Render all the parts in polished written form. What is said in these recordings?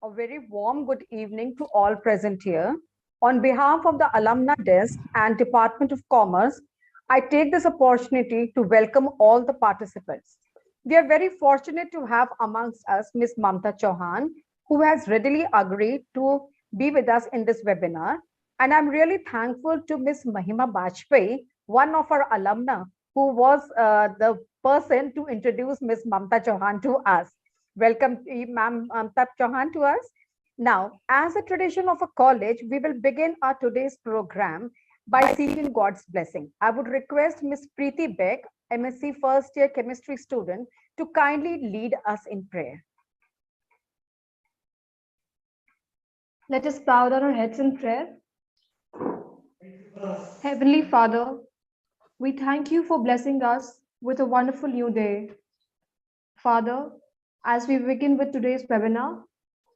A very warm good evening to all present here. On behalf of the Alumna Desk and Department of Commerce, I take this opportunity to welcome all the participants. We are very fortunate to have amongst us Ms. Mamta Chauhan, who has readily agreed to be with us in this webinar. And I'm really thankful to Ms. Mahima Bajpayee, one of our alumna, who was the person to introduce Ms. Mamta Chauhan to us. Welcome, Ma'am Mamta Chauhan, to us. Now, as a tradition of a college, we will begin our today's program by seeking God's blessing. I would request Ms. Preeti Beck, MSc first year chemistry student, to kindly lead us in prayer. Let us bow down our heads in prayer. Heavenly Father, we thank you for blessing us with a wonderful new day. Father, as we begin with today's webinar,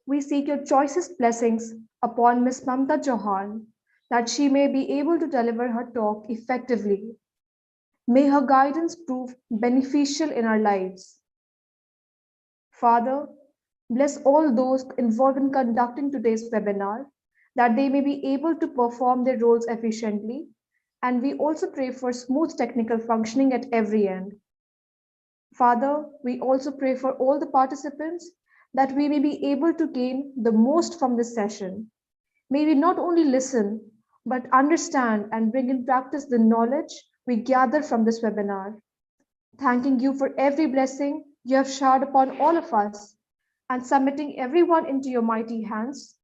we seek your choicest blessings upon Ms. Mamta Chauhan, that she may be able to deliver her talk effectively. May her guidance prove beneficial in our lives. Father, bless all those involved in conducting today's webinar, that they may be able to perform their roles efficiently. And we also pray for smooth technical functioning at every end. Father, we also pray for all the participants that we may be able to gain the most from this session. May we not only listen, but understand and bring in practice the knowledge we gather from this webinar. Thanking you for every blessing you have showered upon all of us, and submitting everyone into your mighty hands,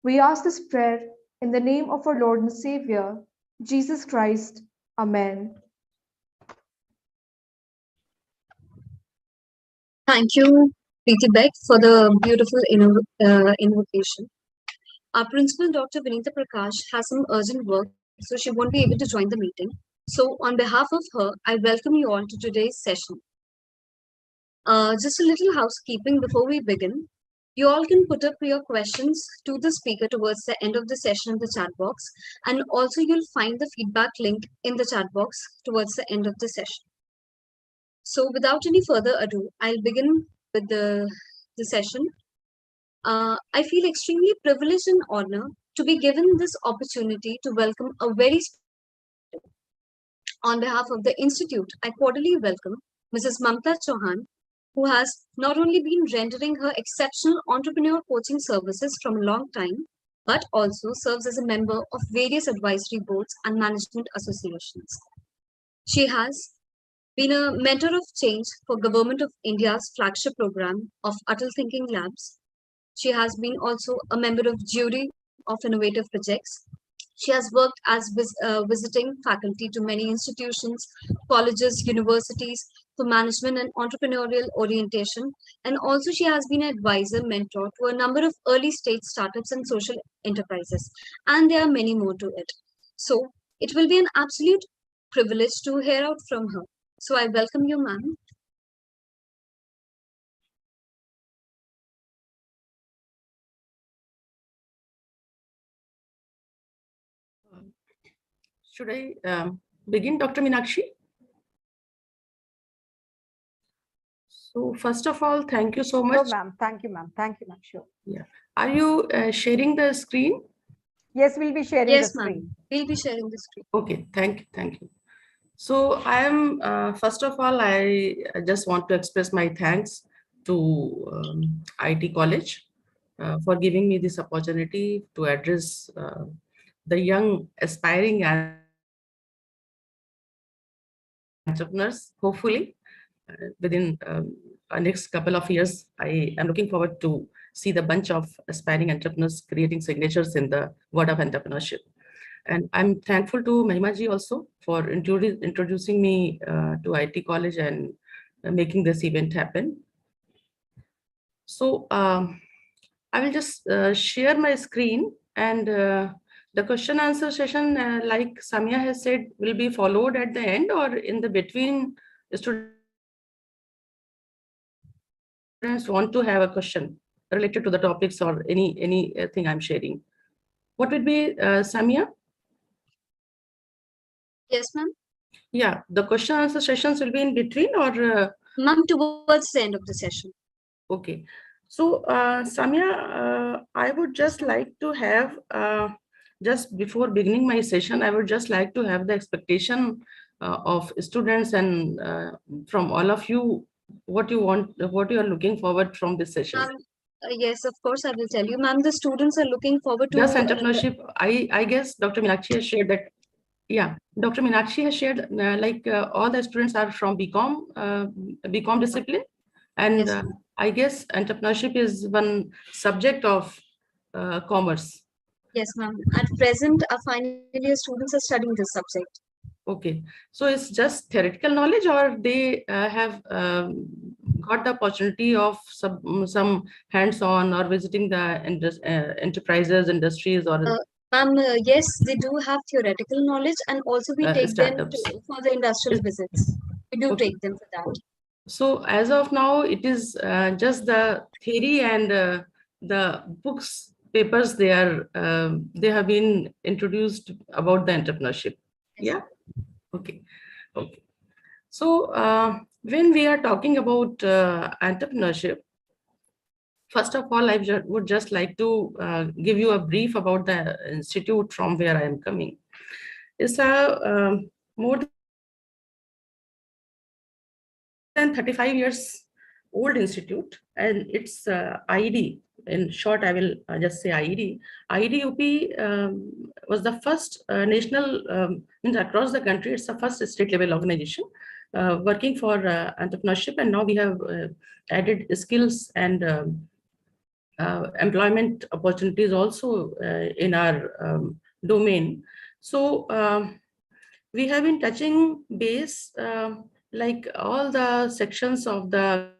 we ask this prayer in the name of our Lord and Savior, Jesus Christ. Amen. Thank you, Preeti Beck, for the beautiful invocation. Our principal, Dr. Vinita Prakash, has some urgent work so she won't be able to join the meeting. So on behalf of her, I welcome you all to today's session. Just a little housekeeping before we begin. You all can put up your questions to the speaker towards the end of the session in the chat box, and also you'll find the feedback link in the chat box towards the end of the session. So without any further ado, I'll begin with the session. I feel extremely privileged and honored to be given this opportunity to welcome a very on behalf of the Institute. I cordially welcome Mrs. Mamta Chauhan, who has not only been rendering her exceptional entrepreneur coaching services from a long time, but also serves as a member of various advisory boards and management associations. She has been a mentor of change for Government of India's flagship program of Atal Thinking Labs. She has been also a member of jury of innovative projects. She has worked as visiting faculty to many institutions, colleges, universities for management and entrepreneurial orientation. And also she has been an advisor, mentor to a number of early stage startups and social enterprises. And there are many more to it. So it will be an absolute privilege to hear out from her. So I welcome you, ma'am. Should I begin, Dr. Meenakshi? So first of all, thank you so much. No, ma'am. Thank you, ma'am. Thank you, ma'am. Sure. Yeah. Are you sharing the screen? Yes, we'll be sharing Yes, the ma'am. screen. We'll be sharing the screen. Okay, thank you, thank you. So I am, first of all, I just want to express my thanks to IT College for giving me this opportunity to address the young aspiring entrepreneurs, hopefully. Within next couple of years, I am looking forward to see the bunch of aspiring entrepreneurs creating signatures in the world of entrepreneurship. And I'm thankful to Mahimaji also for introducing me to IT College and making this event happen. So I will just share my screen, and the question answer session, like Samia has said, will be followed at the end or in the between. Students want to have a question related to the topics or anything I'm sharing. What would be, Samia? Yes, ma'am. Yeah, the question answer sessions will be in between or? Ma'am, towards the end of the session. Okay. So, Samia, I would just like to have, just before beginning my session, I would just like to have the expectation of students and from all of you, what you want, what you are looking forward from this session. Yes, of course, I will tell you, ma'am. The students are looking forward to Just entrepreneurship. I guess Dr. Meenakshi has shared that. Yeah, Dr. Meenakshi has shared all the students are from BCom discipline, and Yes. I guess entrepreneurship is one subject of commerce. Yes, ma'am. At present, our final year students are studying this subject. Okay, so it's just theoretical knowledge, or they have got the opportunity of some hands-on or visiting the enterprises, industries, or Ma'am, yes, they do have theoretical knowledge, and also we take them startups. for the industrial visits. We do Okay. take them for that. So as of now, it is just the theory and the books, papers they have been introduced about the entrepreneurship. Yes. Yeah. Okay. Okay. So when we are talking about entrepreneurship, first of all, I would just like to give you a brief about the institute from where I am coming. It's a more than 35 years old institute, and it's IED. In short, I will just say IED. IED-UP was the first national, means across the country, it's the first state level organization working for entrepreneurship, and now we have added skills and employment opportunities also in our domain. So we have been touching base like all the sections of the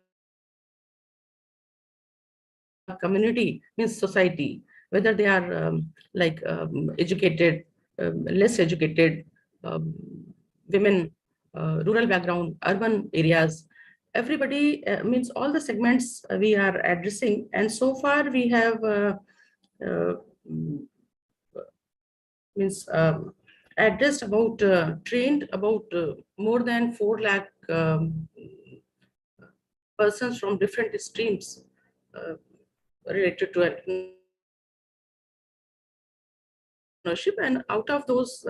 community, means society, whether they are educated, less educated, women, rural background, urban areas. Everybody means all the segments we are addressing, and so far we have means addressed about trained about more than 4 lakh persons from different streams related to entrepreneurship, and out of those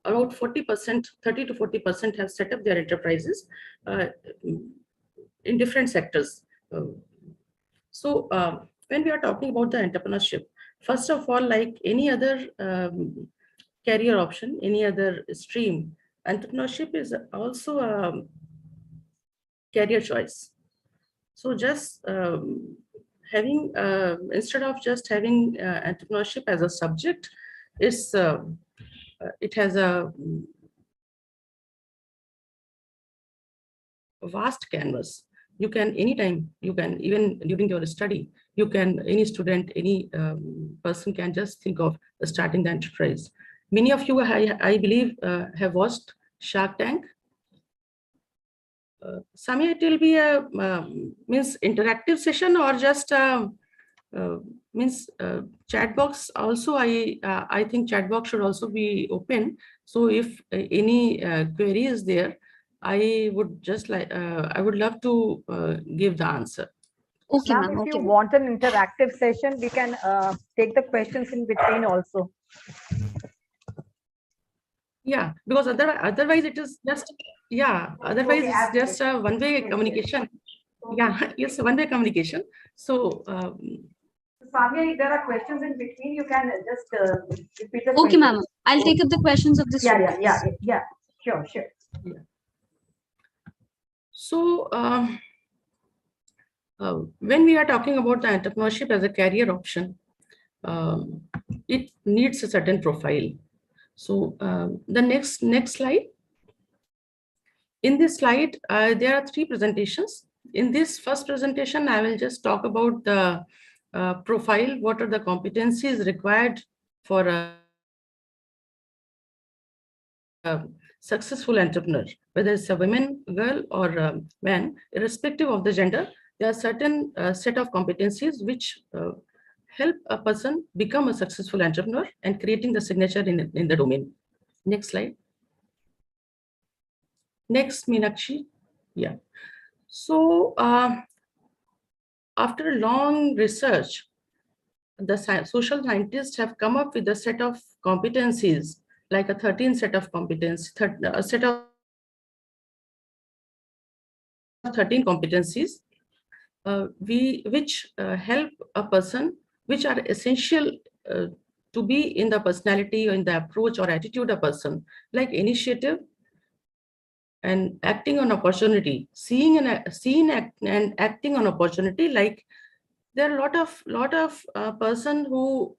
about 40%, 30 to 40% have set up their enterprises in different sectors. So when we are talking about the entrepreneurship, first of all, like any other career option, any other stream, entrepreneurship is also a career choice. So just having, instead of just having entrepreneurship as a subject, it has a vast canvas. You can anytime, you can even during your study, you can, any student, any person can just think of starting the enterprise. Many of you, I believe, have watched Shark Tank. Samia, it will be a means interactive session or just means chat box also. I think chat box should also be open. So if any query is there, I would just like I would love to give the answer. Okay, Ma'am, ma'am. if Okay, you ma'am. want an interactive session, we can take the questions in between also. Yeah, because otherwise it is just, yeah, otherwise Okay, it's just a one-way yes. communication. Yeah, yes, one-way communication. So Samia, if there are questions in between, you can just repeat the Okay, question. ma'am. I'll take up the questions of the students. Yeah. Sure. yeah. So when we are talking about the entrepreneurship as a career option, it needs a certain profile. So the next slide. In this slide, there are 3 presentations. In this first presentation, I will just talk about the profile. What are the competencies required for a successful entrepreneur, whether it's a woman, girl, or a man, irrespective of the gender. There are certain set of competencies which help a person become a successful entrepreneur and creating the signature in the domain. Next slide. Next, Meenakshi. Yeah. So after long research, the social scientists have come up with a set of competencies, like a 13 set of competencies, a set of 13 competencies, which help a person, which are essential to be in the personality or in the approach or attitude of a person, like initiative and acting on opportunity, seeing and acting on opportunity. Like there are a lot of person who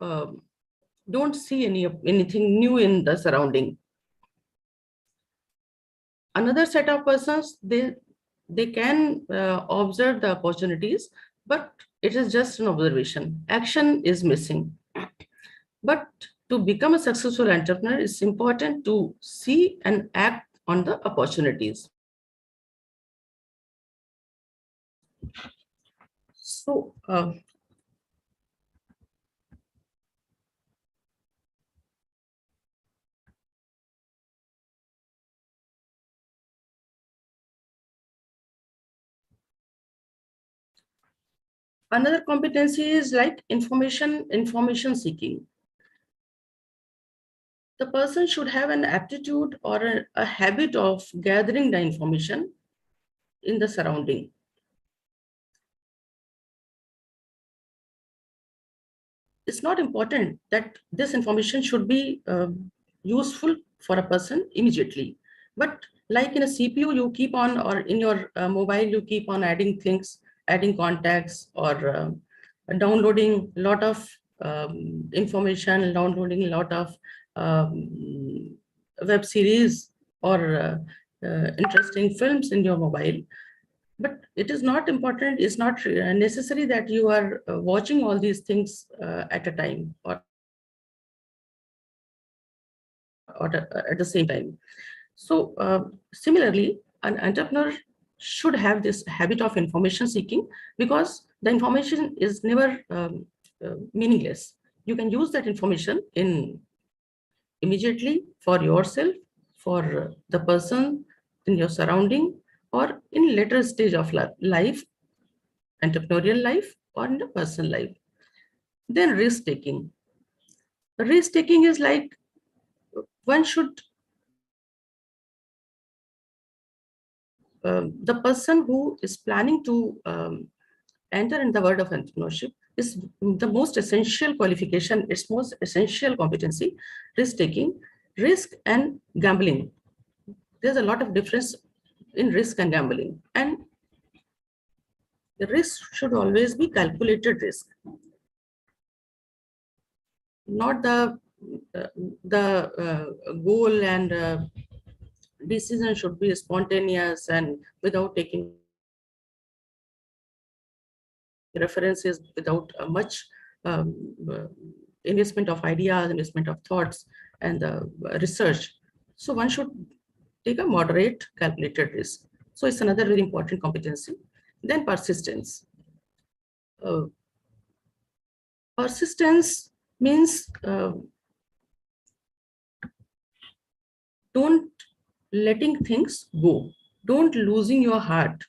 don't see anything new in the surrounding. Another set of persons, they can observe the opportunities, but it is just an observation. Action is missing. But to become a successful entrepreneur, it's important to see and act on the opportunities. So another competency is like information seeking. The person should have an aptitude or a habit of gathering the information in the surrounding. It's not important that this information should be useful for a person immediately, but like in a CPU, you keep on, or in your mobile, you keep on adding things, adding contacts, or downloading a lot of information, downloading a lot of web series or interesting films in your mobile. But it is not important, it's not necessary that you are watching all these things at a time or at the same time. So similarly, an entrepreneur should have this habit of information seeking, because the information is never meaningless. You can use that information immediately for yourself, for the person in your surrounding, or in later stage of life, entrepreneurial life, or in the personal life. Then risk taking. Risk taking is like, one should the person who is planning to enter in the world of entrepreneurship is the most essential qualification, its most essential competency, risk taking, risk and gambling. There's a lot of difference in risk and gambling, and the risk should always be calculated risk, not the goal and decision should be spontaneous and without taking references, without much investment of ideas, investment of thoughts, and research. So one should take a moderate calculated risk. So it's another very important competency. Then persistence. Persistence means don't letting things go, don't losing your heart,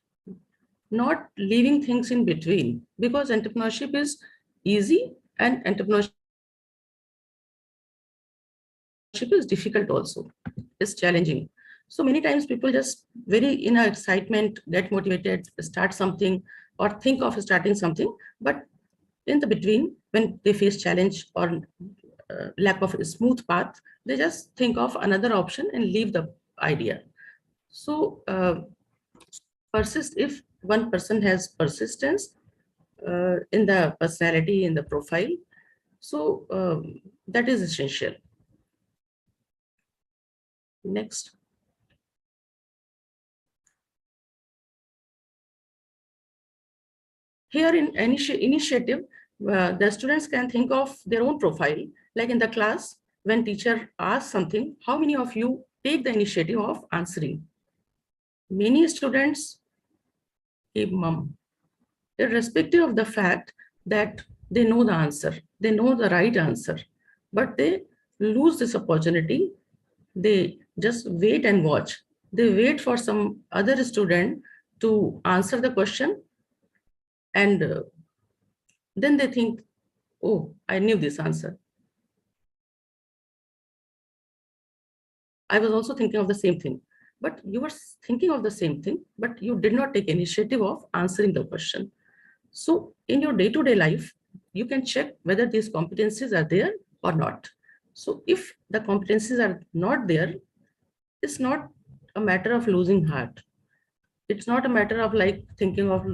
not leaving things in between, because entrepreneurship is easy and entrepreneurship is difficult also, it's challenging. So many times people just very in excitement, get motivated, start something or think of starting something, but in the between, when they face challenge or lack of a smooth path, they just think of another option and leave the idea. So if one person has persistence in the personality, in the profile, so that is essential. Next. Here in initiative, the students can think of their own profile, like in the class, when teacher asks something, how many of you take the initiative of answering? Many students keep mum, irrespective of the fact that they know the answer, they know the right answer, but they lose this opportunity. They just wait and watch. They wait for some other student to answer the question, and then they think, oh, I knew this answer. I was also thinking of the same thing, but you were thinking of the same thing, but you did not take initiative of answering the question. So in your day-to-day life, you can check whether these competencies are there or not. So if the competencies are not there, it's not a matter of losing heart. It's not a matter of like thinking of,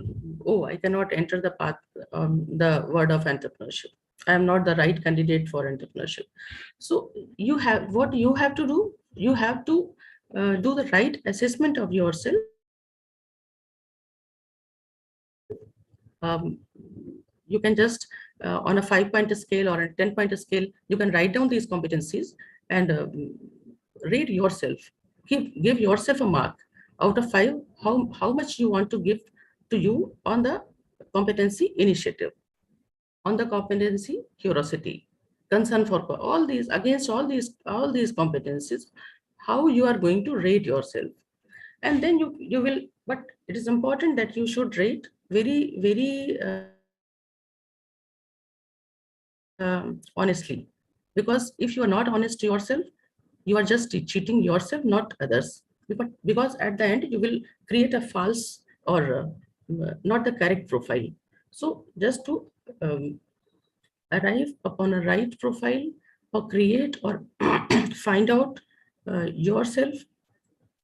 oh, I cannot enter the path, the world of entrepreneurship. I am not the right candidate for entrepreneurship. So what you have to do, you have to do the right assessment of yourself. You can just on a 5-point scale or a 10-point scale, you can write down these competencies and rate yourself. Give yourself a mark out of 5, how much you want to give to you on the competency initiative, on the competency curiosity, concern for all these, against all these competencies, how you are going to rate yourself. And then you will, but it is important that you should rate very honestly, because if you are not honest to yourself, you are just cheating yourself, not others, because at the end you will create a false or not the correct profile. So just to arrive upon a right profile or create or find out yourself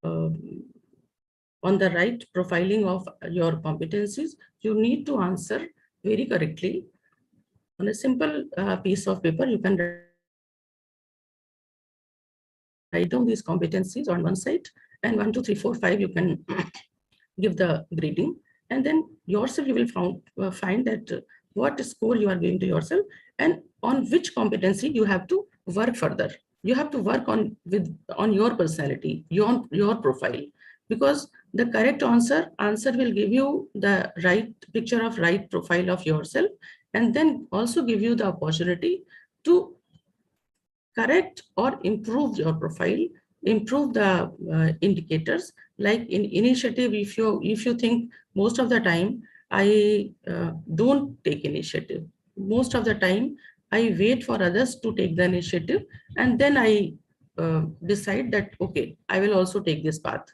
on the right profiling of your competencies, you need to answer very correctly. On a simple piece of paper, you can write down these competencies on one side, and 1, 2, 3, 4, 5, you can give the grading, and then yourself you will find that what score you are giving to yourself and on which competency you have to work further. you have to work on your personality, your profile, because the correct answer will give you the right picture of right profile of yourself, and then also give you the opportunity to correct or improve your profile, improve the indicators. Like in initiative, if you think most of the time I don't take initiative, most of the time I wait for others to take the initiative, and then I decide that okay, I will also take this path.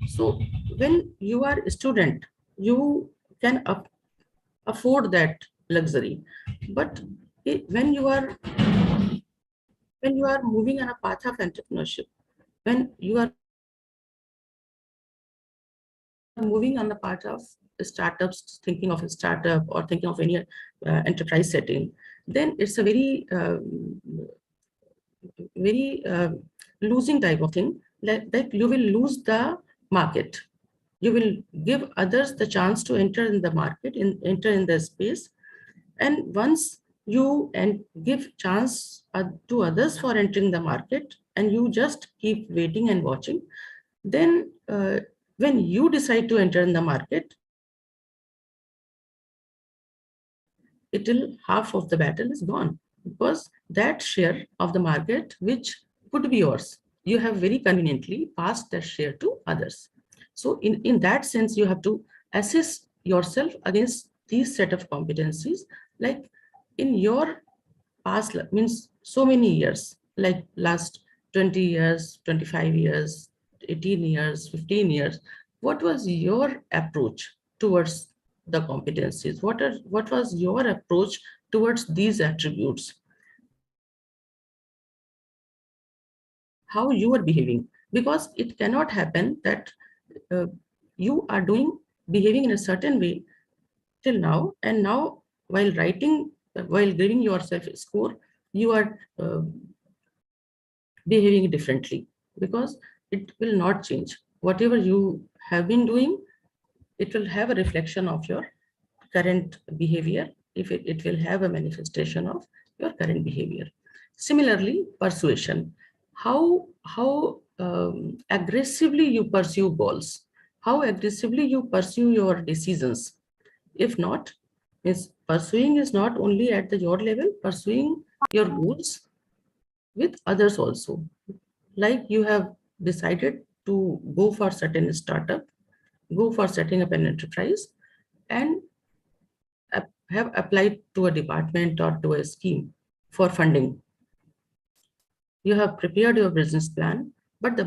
So when you are a student, you can afford that luxury, but when you are moving on a path of entrepreneurship, when you are moving on the path of startups, thinking of a startup or thinking of any enterprise setting, then it's a very losing type of thing, that you will lose the market. You will give others the chance to enter in the market, enter in the space. And once you give chance to others for entering the market, and you just keep waiting and watching, then when you decide to enter in the market, it will half of the battle is gone, because that share of the market which could be yours, you have very conveniently passed that share to others. So in that sense, you have to assess yourself against these set of competencies. Like in your past, means so many years, like last 20 years, 25 years, 18 years, 15 years, what was your approach towards the competencies? What was your approach towards these attributes? How you are behaving? Because it cannot happen that uh, you are behaving in a certain way till now, and now while while giving yourself a score, you are behaving differently, because it will not change. Whatever you have been doing, it will have a reflection of your current behavior. If it will have a manifestation of your current behavior. Similarly, persuasion. How aggressively you pursue goals, how aggressively you pursue your decisions. If not, means pursuing is not only at your level, pursuing your goals with others also. Like you have decided to go for certain startup, go for setting up an enterprise, and have applied to a department or to a scheme for funding. You have prepared your business plan, but the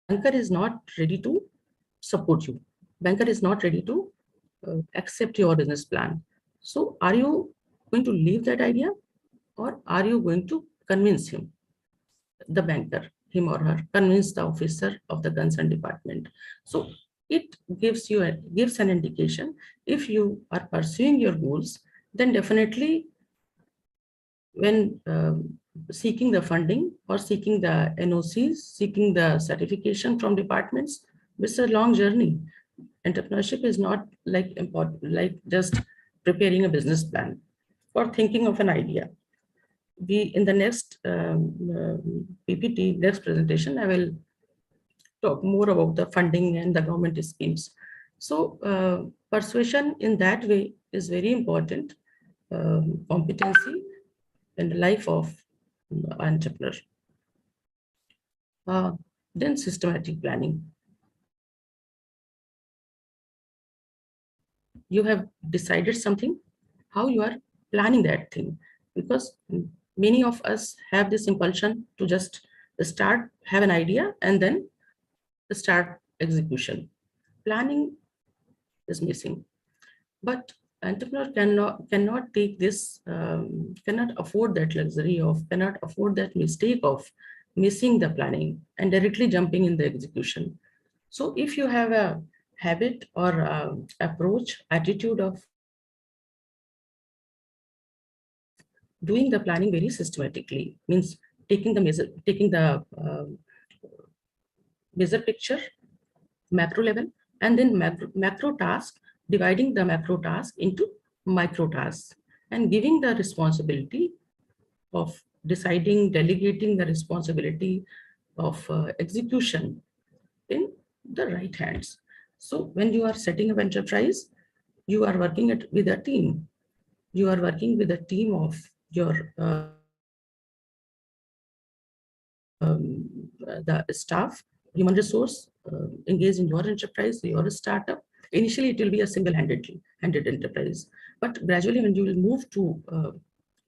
banker is not ready to support you. Banker is not ready to accept your business plan. So are you going to leave that idea, or are you going to convince him, the banker, him or her, convince the officer of the concerned department? So it gives an indication. If you are pursuing your goals, then definitely when seeking the funding or seeking the NOCs, seeking the certification from departments, it's a long journey. Entrepreneurship is not like important, like just preparing a business plan or thinking of an idea. In the next PPT, next presentation, I will talk more about the funding and the government schemes. So persuasion in that way is very important competency in the life of entrepreneur. Then systematic planning. You have decided something, how you are planning that thing, because many of us have this impulsion to just have an idea and then start execution. Planning is missing, but entrepreneur cannot take this, cannot afford that luxury of, cannot afford that mistake of missing the planning and directly jumping in the execution. So if you have a habit or approach, attitude of doing the planning very systematically, means taking the measure picture, macro level, and then macro task, dividing the macro task into micro tasks and giving the responsibility of deciding, delegating the responsibility of execution in the right hands. So when you are setting up enterprise, you are working with a team. You are working with a team of your the staff, human resource engaged in your enterprise, your startup. Initially, it will be a single-handed enterprise, but gradually, when you will move to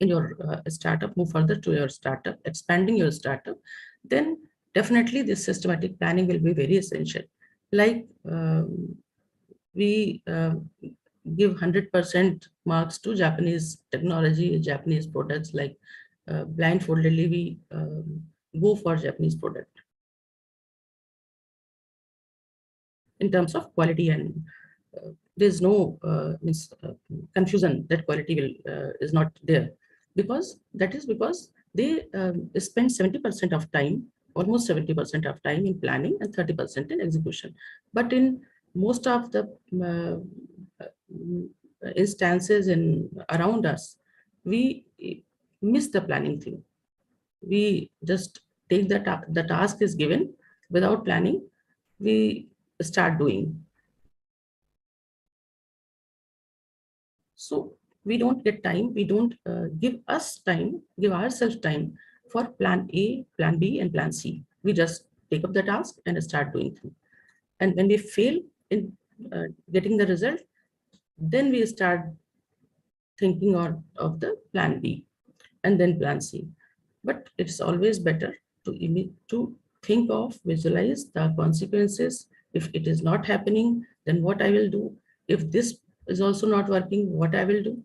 in your startup, move further to your startup, expanding your startup, then definitely this systematic planning will be very essential. Like we give 100% marks to Japanese technology, Japanese products, like blindfoldedly we go for Japanese product in terms of quality, and there's no confusion that quality is not there, because they spend 70% of time, almost 70% of time in planning and 30% in execution. But in most of the instances in around us, we miss the planning thing. We just take the task is given without planning, we start doing. So we don't get time, we don't give ourselves time for plan A, plan B, and plan C. We just take up the task and start doing things. And when we fail in getting the result, then we start thinking of the plan B and then plan C. But it's always better to think of, visualize the consequences. If it is not happening, then what I will do? If this is also not working, what I will do?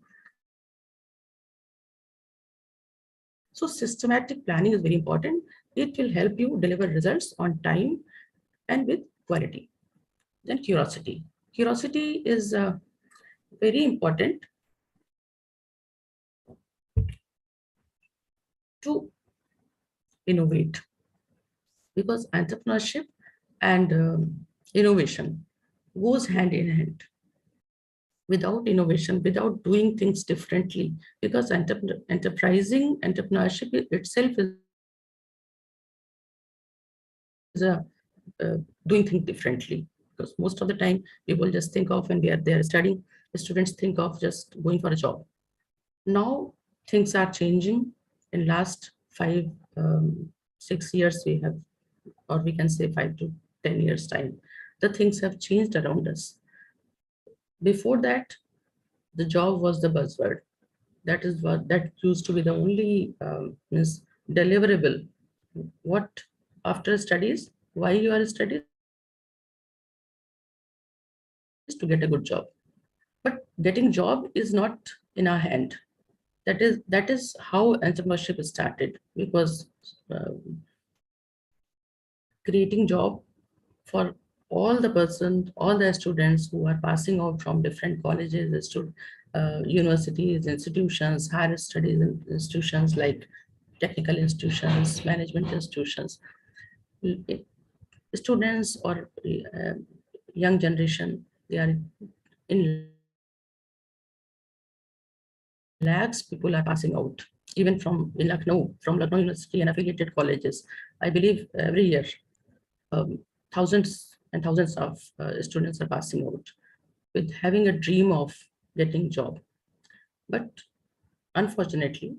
So systematic planning is very important. It will help you deliver results on time and with quality. Then curiosity. Curiosity is very important to innovate, because entrepreneurship and innovation goes hand in hand. Without innovation, without doing things differently, because entrepreneurship itself is doing things differently. Because most of the time, people just think of, when they are studying, the students think of just going for a job. Now things are changing. In last 5, 6 years, we have, or we can say 5 to 10 years time, the things have changed around us. Before that, the job was the buzzword. That used to be the only means deliverable. What after studies? Why you are studies? To get a good job. But getting job is not in our hand. That is how entrepreneurship started, because creating job for all the students who are passing out from different colleges, universities, institutions, higher studies institutions, like technical institutions, management institutions. Students or young generation, they are in lakhs people are passing out, even from Lucknow University and affiliated colleges. I believe every year thousands and thousands of students are passing out with having a dream of getting job. But unfortunately,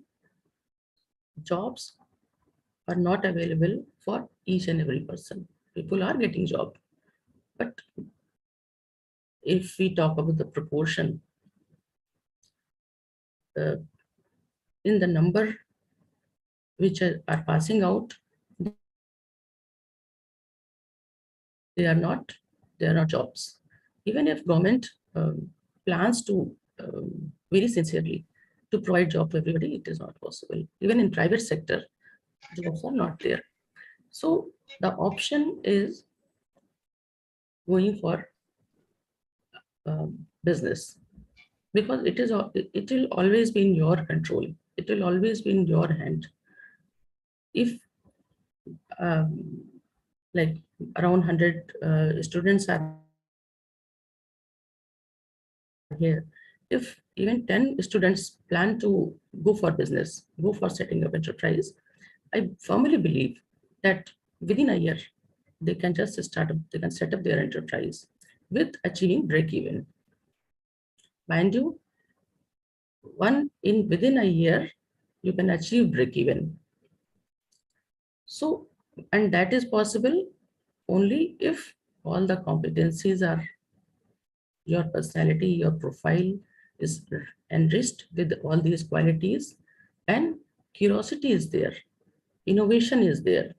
jobs are not available for each and every person. People are getting job, but if we talk about the proportion, in the number which are passing out, they are not jobs. Even if government plans to very sincerely to provide job to everybody, it is not possible. Even in private sector, jobs are not there. So the option is going for business, because it will always be in your control. It will always be in your hand. If like around 100 students are here, if even 10 students plan to go for business, go for setting up enterprise, I firmly believe that within a year, they can just start up, they can set up their enterprise with achieving break even. Mind you, within a year, you can achieve break even. So, and that is possible only if all the competencies are, your personality, your profile is enriched with all these qualities, and curiosity is there, innovation is there.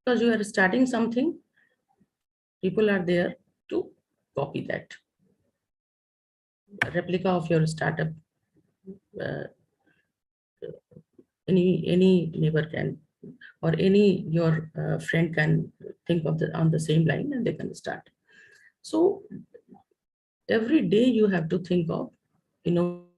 Because you are starting something, people are there to copy that. A replica of your startup, uh, any neighbor can, or any your friend can think of on the same line, and they can start. So every day you have to think of innovation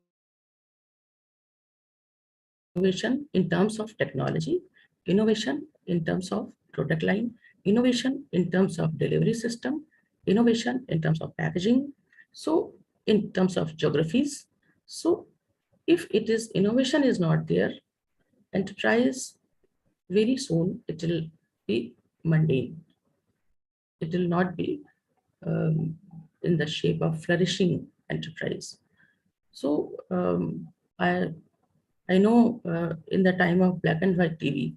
in terms of technology, innovation in terms of product line, innovation in terms of delivery system, innovation in terms of packaging, so in terms of geographies. So if it is innovation is not there, enterprise very soon it will be mundane. It will not be in the shape of flourishing enterprise. So I know in the time of black and white TV,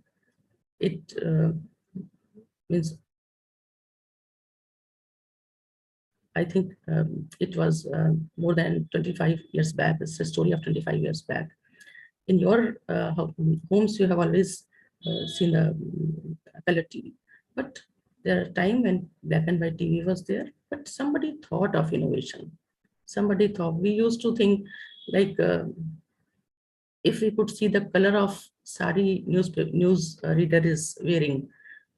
it means I think it was more than 25 years back. It's a story of 25 years back. In your homes, you have always seen a color TV, but there are time when black and white TV was there, but somebody thought of innovation. Somebody thought, we used to think like if we could see the color of sari news reader is wearing,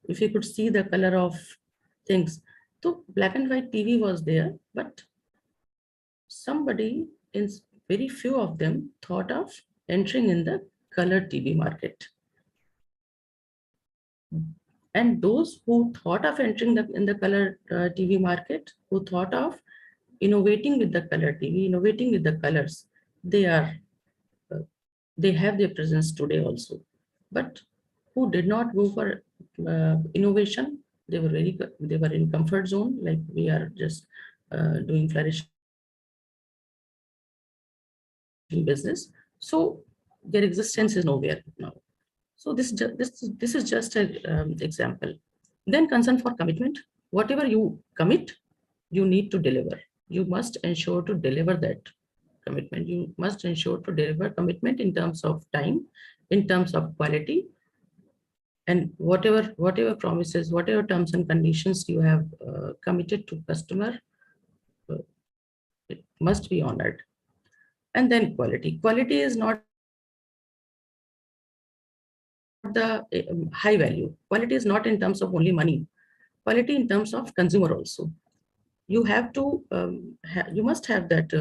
if you could see the color of things. So black and white TV was there, but somebody, in very few of them, thought of entering in the color TV market. And those who thought of entering in the color TV market, who thought of innovating with the color TV, innovating with the colors, they are they have their presence today also. But who did not go for innovation, they were in comfort zone, like we are just doing flourishing business. So their existence is nowhere now. So this is just an example. Then concern for commitment. Whatever you commit, you need to deliver. You must ensure to deliver that commitment. You must ensure to deliver commitment in terms of time, in terms of quality, and whatever promises, whatever terms and conditions you have committed to customer, it must be honored. And then quality. Quality is not the high value. Quality is not in terms of only money. Quality in terms of consumer also. You have to you must have that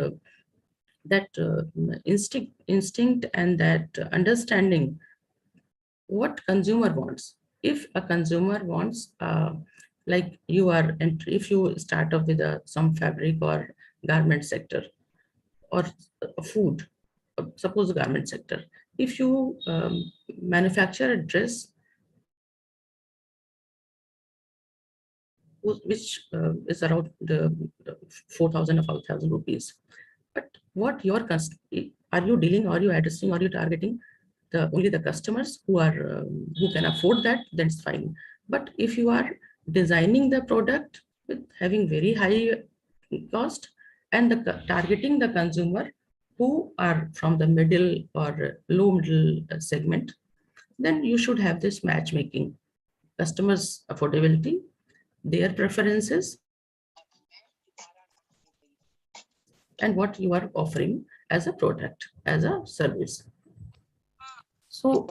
instinct and that understanding what consumer wants. If a consumer wants, like you are, if you start off with some fabric or garment sector or food, suppose the garment sector, if you manufacture a dress which is around the 4,000 or 5,000 rupees, but what your are you dealing, are you addressing, are you targeting only the customers who are who can afford that, that's fine. But if you are designing the product with having very high cost and targeting the consumer who are from the middle or low middle segment, then you should have this matchmaking, customers affordability, their preferences, and what you are offering as a product, as a service. So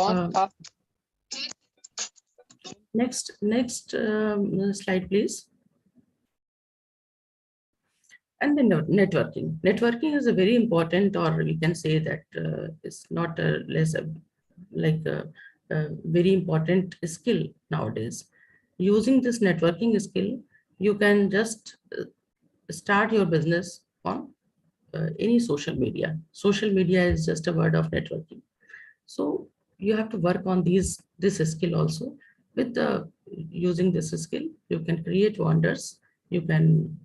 next slide, please. And then networking. Networking is a very important, or we can say that it's not less like a very important skill nowadays. Using this networking skill, you can just start your business on any social media. Social media is just a word of networking. So you have to work on this skill also. With using this skill, you can create wonders. You can.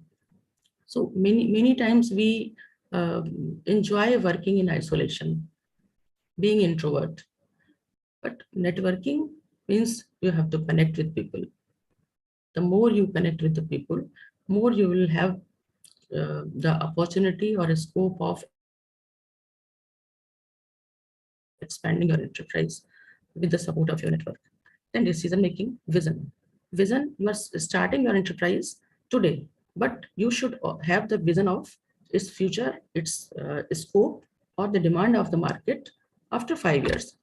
So many times we enjoy working in isolation, being introvert. But networking means you have to connect with people. The more you connect with the people, more you will have the opportunity or a scope of expanding your enterprise with the support of your network. Then decision making, vision. Vision, you are starting your enterprise today, but you should have the vision of its future, its scope, or the demand of the market after 5 years.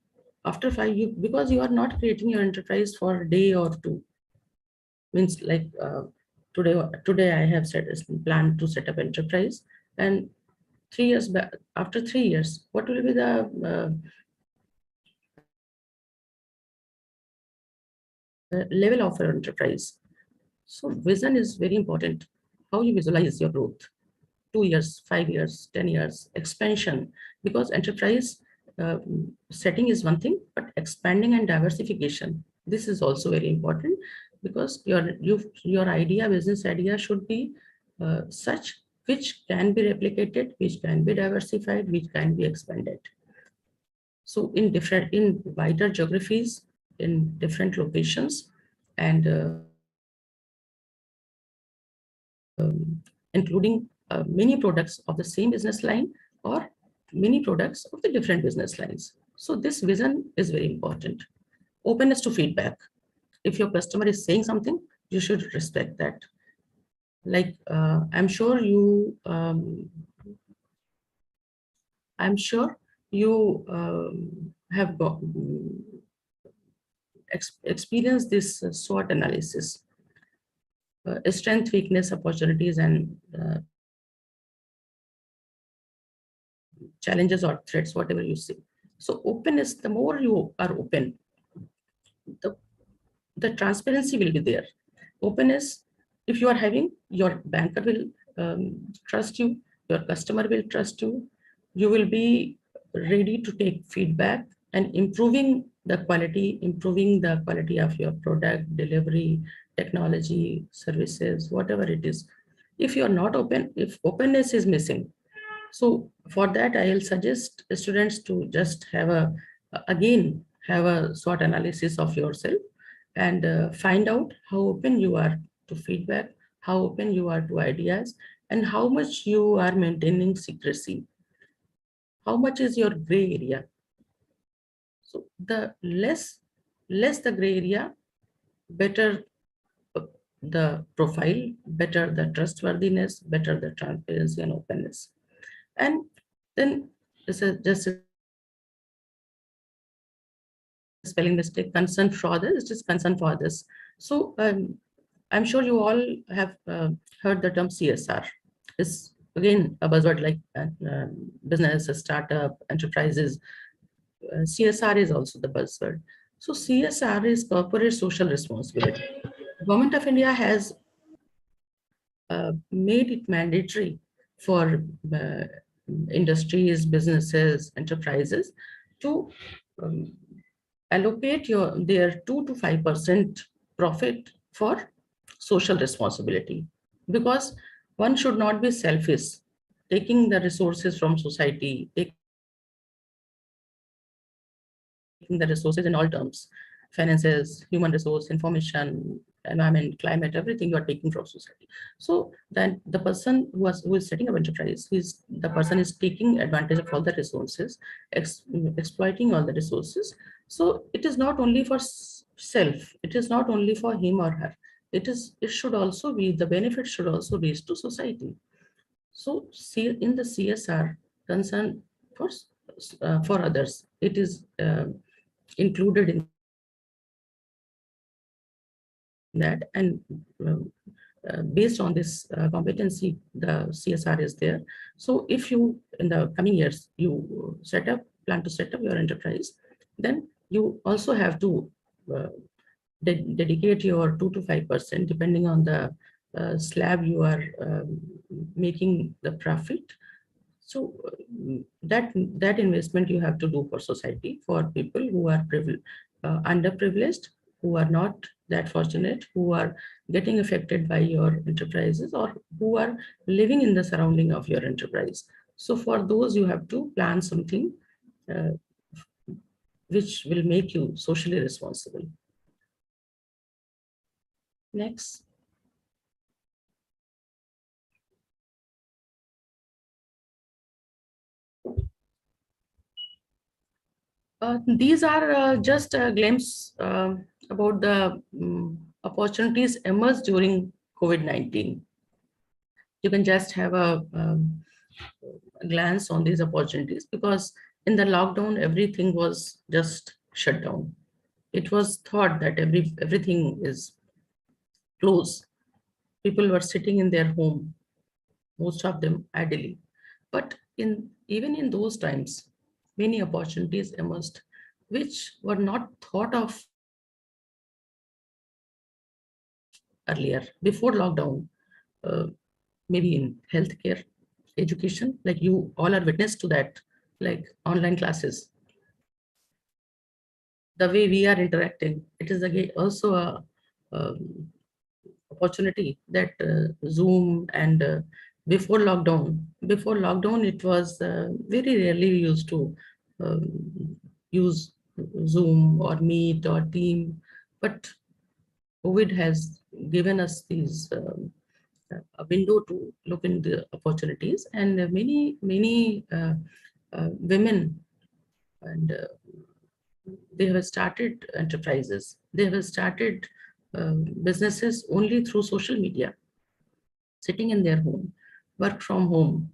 After 5 years, because you are not creating your enterprise for a day or two. Means like today I have set plan to set up enterprise, and 3 years back, after 3 years, what will be the level of your enterprise? So vision is very important. How you visualize your growth, 2 years, 5 years, 10 years, expansion, because enterprise uh, setting is one thing, but expanding and diversification, this is also very important, because your idea, business idea should be such which can be replicated, which can be diversified, which can be expanded. So in wider geographies, in different locations, and including many products of the same business line or many products of the different business lines. So this vision is very important. Openness to feedback. If your customer is saying something, you should respect that. Like I'm sure you have got experienced this SWOT analysis, strength, weakness, opportunities, and challenges or threats, whatever you see. So openness, the more you are open, the, the transparency will be there. Openness, if you are having, your banker will trust you, your customer will trust you, you will be ready to take feedback and improving the quality of your product, delivery, technology, services, whatever it is. If you are not open, if openness is missing, so for that, I'll suggest students to just again, have a SWOT analysis of yourself, and find out how open you are to feedback, how open you are to ideas, and how much you are maintaining secrecy. How much is your gray area? So the less the gray area, better the profile, better the trustworthiness, better the transparency and openness. And then this is just a spelling mistake, concern for others. It is concern for others. So I'm sure you all have heard the term CSR. It's again a buzzword, like business, startup, enterprises. CSR is also the buzzword. So CSR is corporate social responsibility. Government of India has made it mandatory for industries, businesses, enterprises to um, allocate their 2 to 5% profit for social responsibility, because one should not be selfish, taking the resources from society, taking the resources in all terms, finances, human resource, information, environment, climate, everything you are taking from society. So then the person who is setting up enterprise, the person is taking advantage of all the resources, exploiting all the resources. So it is not only for self, it is not only for him or her. It should also be, the benefit should also reach to society. So see, in the CSR, concern for others, it is included in that, and based on this competency, the CSR is there. So if you, in the coming years, you plan to set up your enterprise, then you also have to uh, dedicate your 2 to 5%, depending on the slab you are making the profit. So that investment you have to do for society, for people who are underprivileged, who are not that fortunate, who are getting affected by your enterprises, or who are living in the surrounding of your enterprise. So for those, you have to plan something uh, which will make you socially responsible. Next. These are just a glimpse about the opportunities emerged during COVID-19. You can just have a glance on these opportunities, because in the lockdown, everything was just shut down. It was thought that everything is closed. People were sitting in their home, most of them idly. But even in those times, many opportunities emerged which were not thought of earlier, before lockdown, uh, maybe in healthcare, education, like you all are witness to that, like online classes. The way we are interacting, it is again also a um, opportunity that Zoom and before lockdown, it was very rarely used to use Zoom or Meet or Team, but COVID has given us these a window to look into the opportunities, and many women, and they have started enterprises. They have started businesses only through social media, sitting in their home, work from home.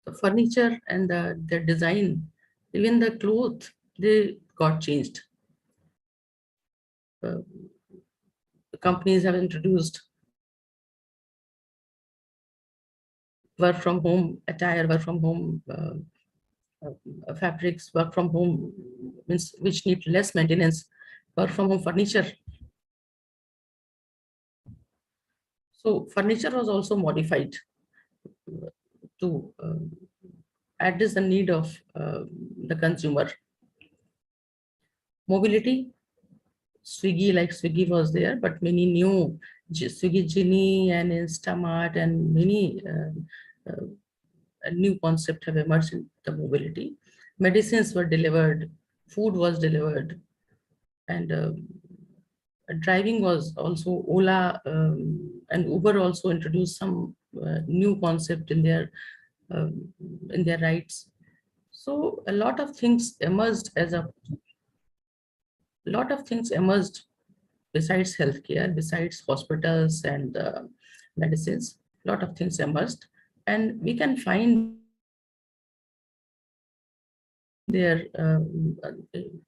The furniture and the design, even the clothes, they got changed. The companies have introduced work from home attire, work from home fabrics, work from home means which need less maintenance, work from home furniture. So furniture was also modified to address the need of the consumer. Mobility, Swiggy was there, but many new Swiggy Genie and Instamart and many new concept have emerged in the mobility. Medicines were delivered, food was delivered, and driving was also Ola and Uber also introduced some new concept in their rights. So a lot of things emerged besides healthcare, besides hospitals and medicines. A lot of things emerged, and we can find there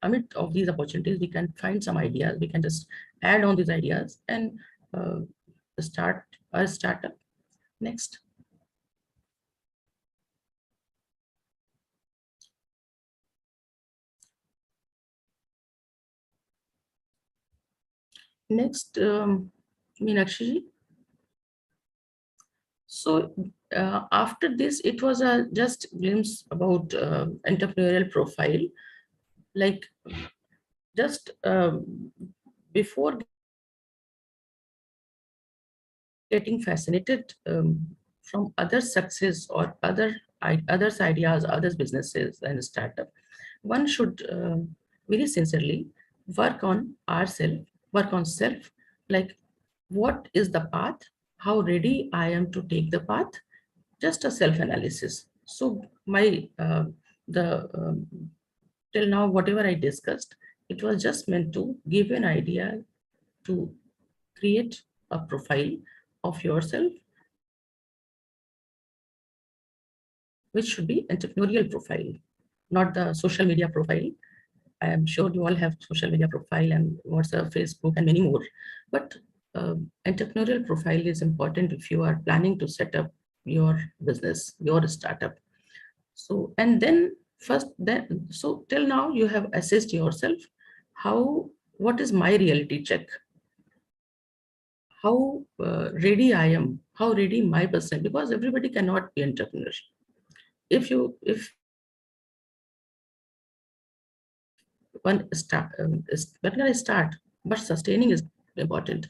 amid of these opportunities, we can find some ideas. We can just add on these ideas and uh, start a startup. Next. Next, Meenakshi ji. So after this, it was a just glimpse about entrepreneurial profile. Like just before getting fascinated from other success or others ideas, others businesses and startup, one should very sincerely work on ourselves, work on self, like what is the path, how ready I am to take the path, just a self-analysis. So my the till now, whatever I discussed, it was just meant to give an idea to create a profile of yourself, which should be entrepreneurial profile, not the social media profile. I am sure you all have social media profile and WhatsApp, Facebook, and many more. But entrepreneurial profile is important if you are planning to set up your business, your startup. So, and then so till now you have assessed yourself. What is my reality check? How ready I am, how ready my person, because everybody cannot be entrepreneur. if one start, when can I start? But sustaining is important,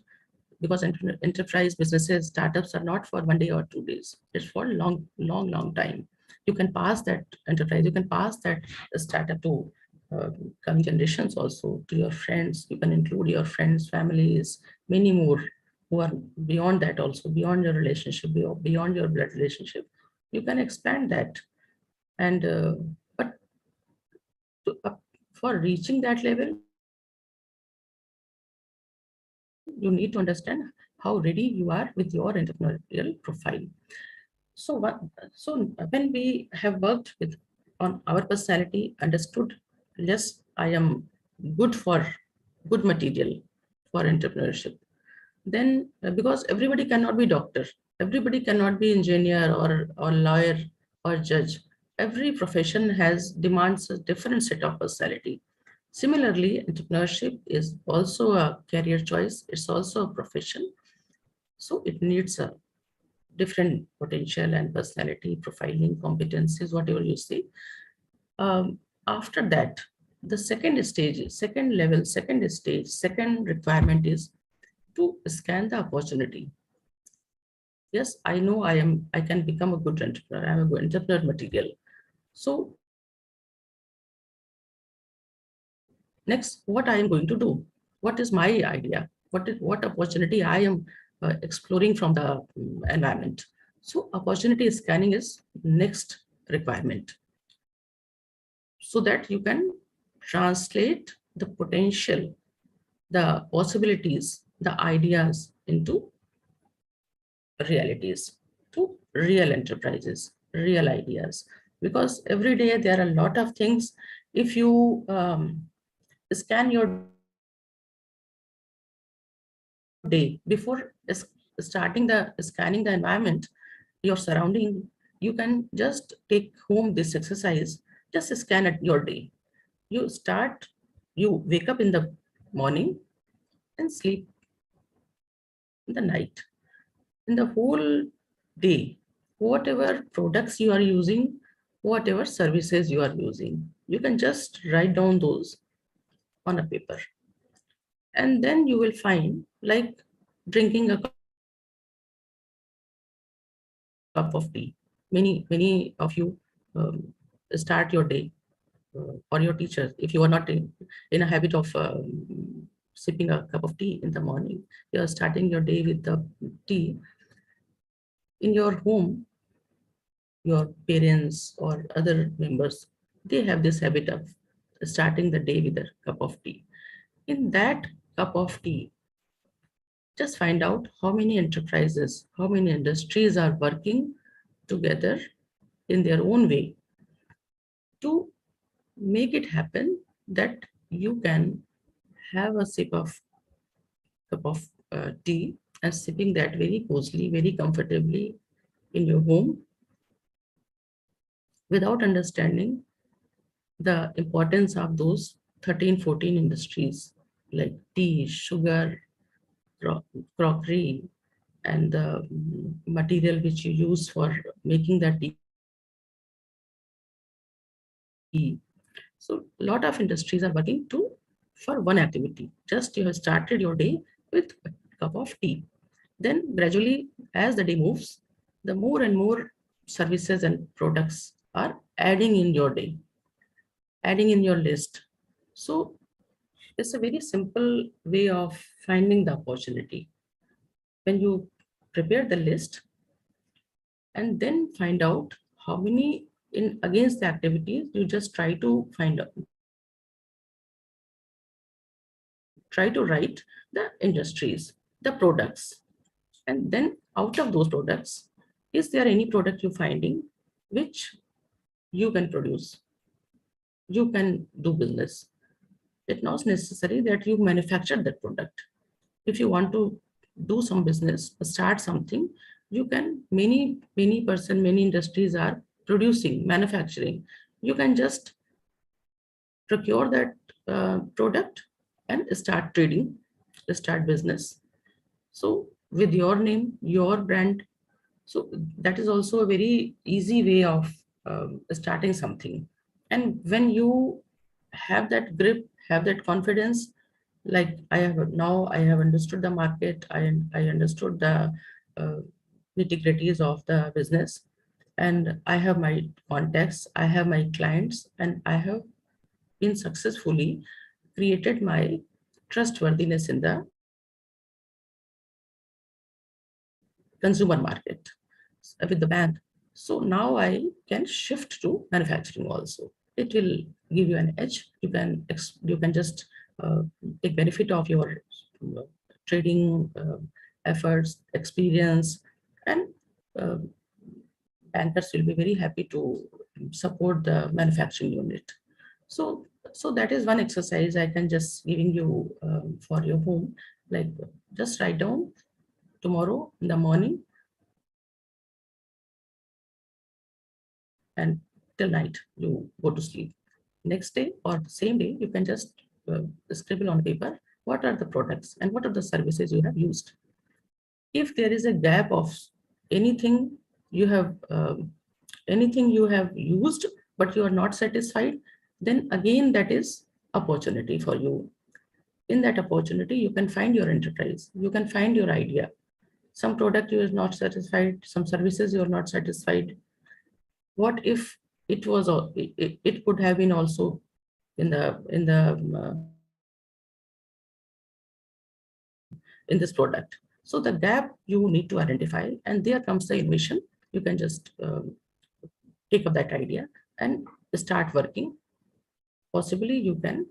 because enterprise businesses, startups are not for 1 day or 2 days. It's for long time. You can pass that enterprise, you can pass that startup to coming generations, also to your friends. You can include your friends, families, many more who are beyond that, also beyond your relationship, beyond your blood relationship. You can expand that. And but for reaching that level, you need to understand how ready you are with your entrepreneurial profile. So when we have worked with on our personality, understood, yes, I am good for good material for entrepreneurship. Then because everybody cannot be doctor, everybody cannot be engineer or lawyer or judge. Every profession has demands a different set of personality. Similarly, entrepreneurship is also a career choice. It's also a profession. So it needs a different potential and personality, profiling, competencies, whatever you say. After that, the second stage, second level, second stage, second requirement is to scan the opportunity. Yes, I know I can become a good entrepreneur. I'm a good entrepreneur material. So next, what I am going to do? What is my idea? What opportunity I am exploring from the environment? So opportunity scanning is next requirement, so that you can translate the potential, the possibilities, the ideas into realities, to real enterprises, real ideas. Because every day there are a lot of things. If you scan your day before starting the scanning the environment, your surrounding, you can just take home this exercise. Just scan at your day. You wake up in the morning and sleep in the night. In the whole day, whatever products you are using, whatever services you are using, you can just write down those on a paper. And then you will find, like drinking a cup of tea. Many of you start your day, or your teachers, if you are not in a habit of sipping a cup of tea in the morning, you are starting your day with the tea. In your home, your parents or other members, they have this habit of starting the day with a cup of tea. In that cup of tea, just find out how many enterprises, how many industries are working together in their own way to make it happen that you can have a sip of cup of tea, and sipping that very closely, very comfortably in your home, without understanding the importance of those 13, 14 industries like tea, sugar, crockery, and the material which you use for making the tea. So a lot of industries are working for one activity. Just you have started your day with a cup of tea. Then gradually, as the day moves, the more and more services and products are adding in your day, adding in your list. So it's a very simple way of finding the opportunity. When you prepare the list and then find out how many in against the activities, you just try to find out, try to write the industries, the products, and then out of those products, is there any product you're finding which you can produce, you can do business? It's not necessary that you manufacture that product. If you want to do some business, start something, you can, many industries are producing, manufacturing. You can just procure that product and start trading, start business. So with your name, your brand. So that is also a very easy way of starting something. And when you have that grip, have that confidence, like I have understood the market, I understood the nitty-gritties of the business, and I have my contacts, I have my clients, and I have been successfully created my trustworthiness in the consumer market with the bank. So now I can shift to manufacturing also. It will give you an edge. You can just take benefit of your trading efforts, experience, and uh, bankers will be very happy to support the manufacturing unit. So that is one exercise I can just giving you for your home. Like just write down tomorrow in the morning and till night you go to sleep. Next day or the same day, you can just scribble on paper what are the products and what are the services you have used. If there is a gap of anything you have used but you are not satisfied, then again that is opportunity for you. In that opportunity, you can find your enterprise, you can find your idea. Some product you are not satisfied, some services you are not satisfied. What if it could have been also in this product? So the gap you need to identify, and there comes the innovation. You can just take up that idea and start working. Possibly you can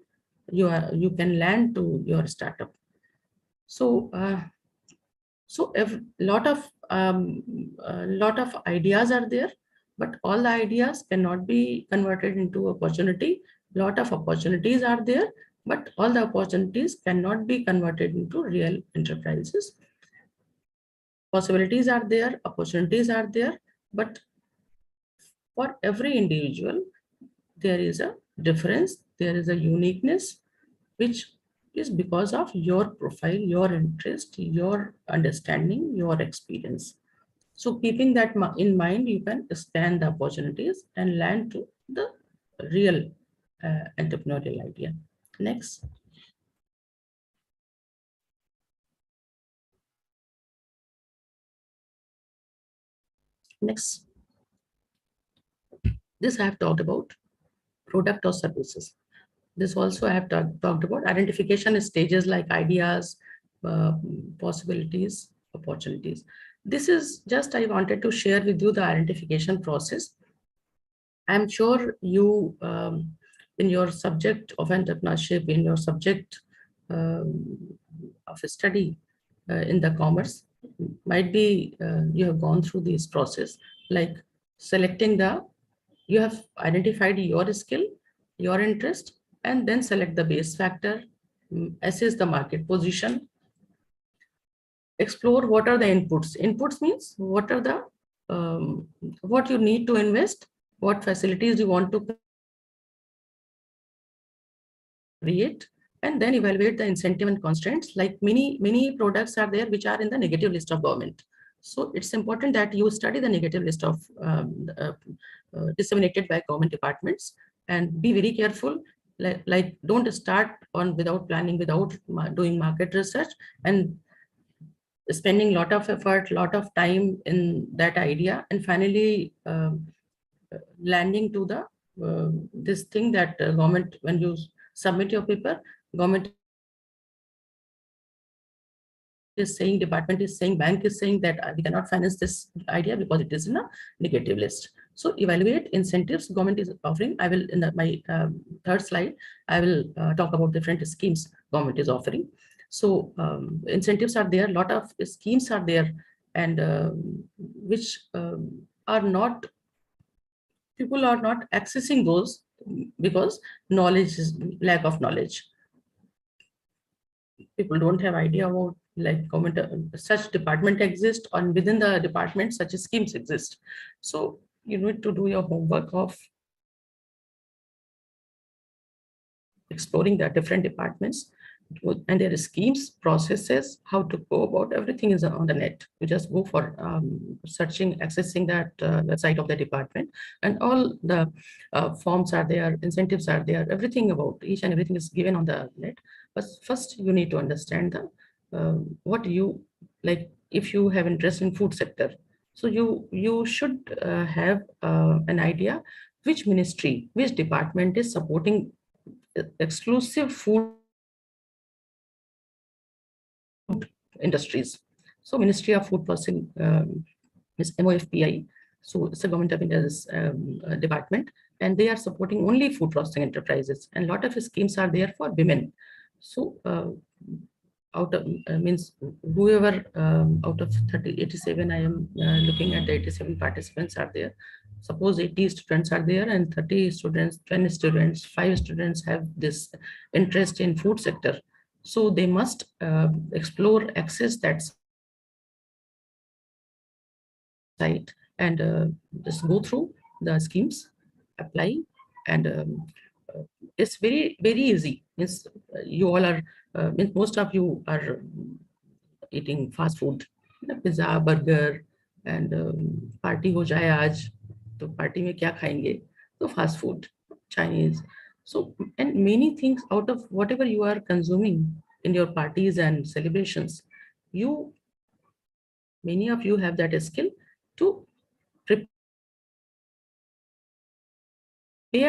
land to your startup. So lot of ideas are there, but all the ideas cannot be converted into opportunity. Lot of opportunities are there, but all the opportunities cannot be converted into real enterprises. Possibilities are there, opportunities are there, but for every individual, there is a difference, there is a uniqueness, which is because of your profile, your interest, your understanding, your experience. So keeping that in mind, you can scan the opportunities and land to the real entrepreneurial idea. Next. Next. This I have talked about product or services. This also I have talked about identification stages like ideas, uh, possibilities, opportunities. This is just I wanted to share with you the identification process. I'm sure you, in your subject of entrepreneurship, in your subject of study in the commerce, might be you have gone through this process, like selecting you have identified your skill, your interest, and then select the base factor, assess the market position, explore what are the inputs. Inputs means what are the what you need to invest, what facilities you want to create, and then evaluate the incentive and constraints. Like many products are there which are in the negative list of government. So it's important that you study the negative list of disseminated by government departments, and be very careful. Like don't start on without planning, without doing market research, and spending a lot of effort, lot of time in that idea, and finally landing to the this thing that government, when you submit your paper, government is saying, department is saying, bank is saying that we cannot finance this idea because it is in a negative list. So evaluate incentives government is offering. I will, in my third slide, I will talk about different schemes government is offering. So incentives are there, a lot of schemes are there, and which are not, people are not accessing those because knowledge is lack of knowledge. People don't have idea about like government such department exist, and within the department such schemes exist. So you need to do your homework of exploring the different departments, and there are schemes, processes, how to go about, everything is on the net. You just go for searching, accessing that website of the department, and all the forms are there, incentives are there, everything about each and everything is given on the net. But first you need to understand the what you like. If you have interest in food sector, so you should have an idea which ministry, which department is supporting exclusive food industries. So Ministry of Food Processing is MOFPI. So it's a Government of India's department, and they are supporting only food processing enterprises. And a lot of schemes are there for women. So out of means whoever out of 87, I am looking at the 87 participants are there. Suppose 80 students are there and 30 students, 20 students, 5 students have this interest in food sector. So they must explore, access that site and just go through the schemes, apply, and it's very easy. Means you all are, means most of you are eating fast food, pizza, burger, and party ho jaye aaj, to party mein kya khayenge? So fast food, Chinese. So, and many things out of whatever you are consuming in your parties and celebrations, many of you have that skill to prepare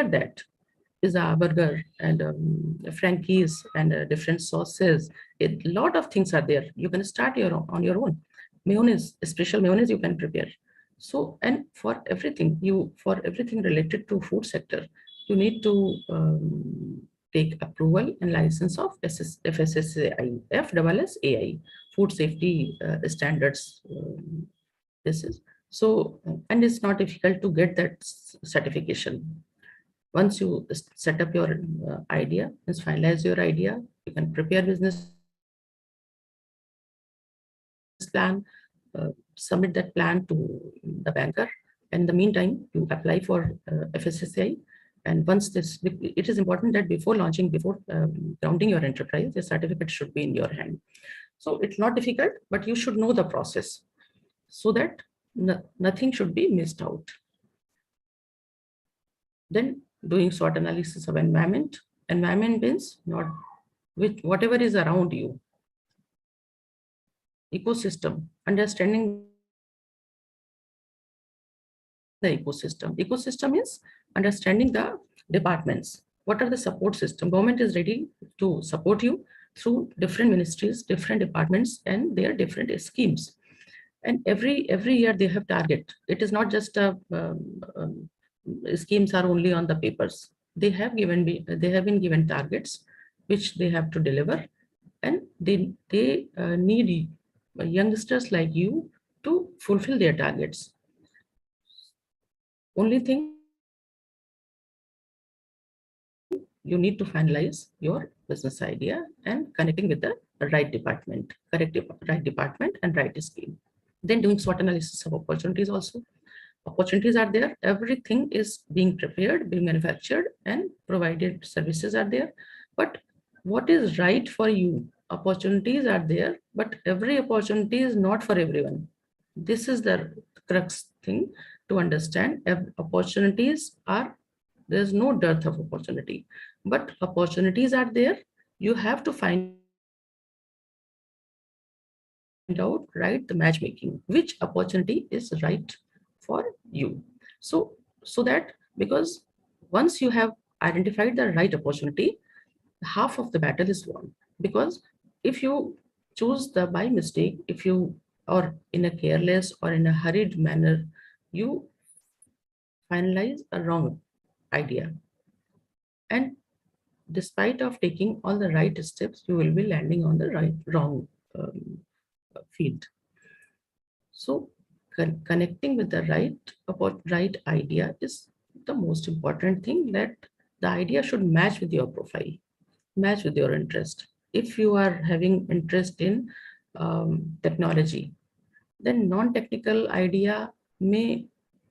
that pizza, burger, and Frankies, and different sauces. A lot of things are there. You can start on your own. Mayonnaise, special mayonnaise you can prepare. So, and for everything related to food sector, you need to take approval and license of FSSAI, FSSAI, Food Safety Standards. This is so, and it's not difficult to get that certification. Once you set up your idea, let's finalize your idea, you can prepare business plan, submit that plan to the banker. And in the meantime, you apply for FSSAI. And once this, it is important that before launching, before grounding your enterprise, the certificate should be in your hand. So it's not difficult, but you should know the process so that nothing should be missed out. Then doing SWOT analysis of environment. Environment means not with whatever is around you. Ecosystem, understanding the ecosystem. Ecosystem is understanding the departments. What are the support system? Government is ready to support you through different ministries, different departments, and their different schemes. And every year they have target. It is not just a schemes are only on the papers. They have been given targets which they have to deliver, and they need youngsters like you to fulfill their targets. Only thing, you need to finalize your business idea and connecting with the right department, right department and right scheme. Then doing SWOT analysis of opportunities also. Opportunities are there, everything is being prepared, being manufactured, and provided services are there. But what is right for you? Opportunities are there, but every opportunity is not for everyone. This is the crux thing to understand. Opportunities are, there's no dearth of opportunity, but opportunities are there. You have to find out, right, the matchmaking, which opportunity is right for you. So that, because once you have identified the right opportunity, half of the battle is won. Because if you choose the by mistake, if you, or in a careless or in a hurried manner, you finalize a wrong idea, and despite of taking all the right steps, you will be landing on the wrong field. So connecting with the right idea is the most important thing, that the idea should match with your profile, match with your interest. If you are having interest in technology, then non-technical idea may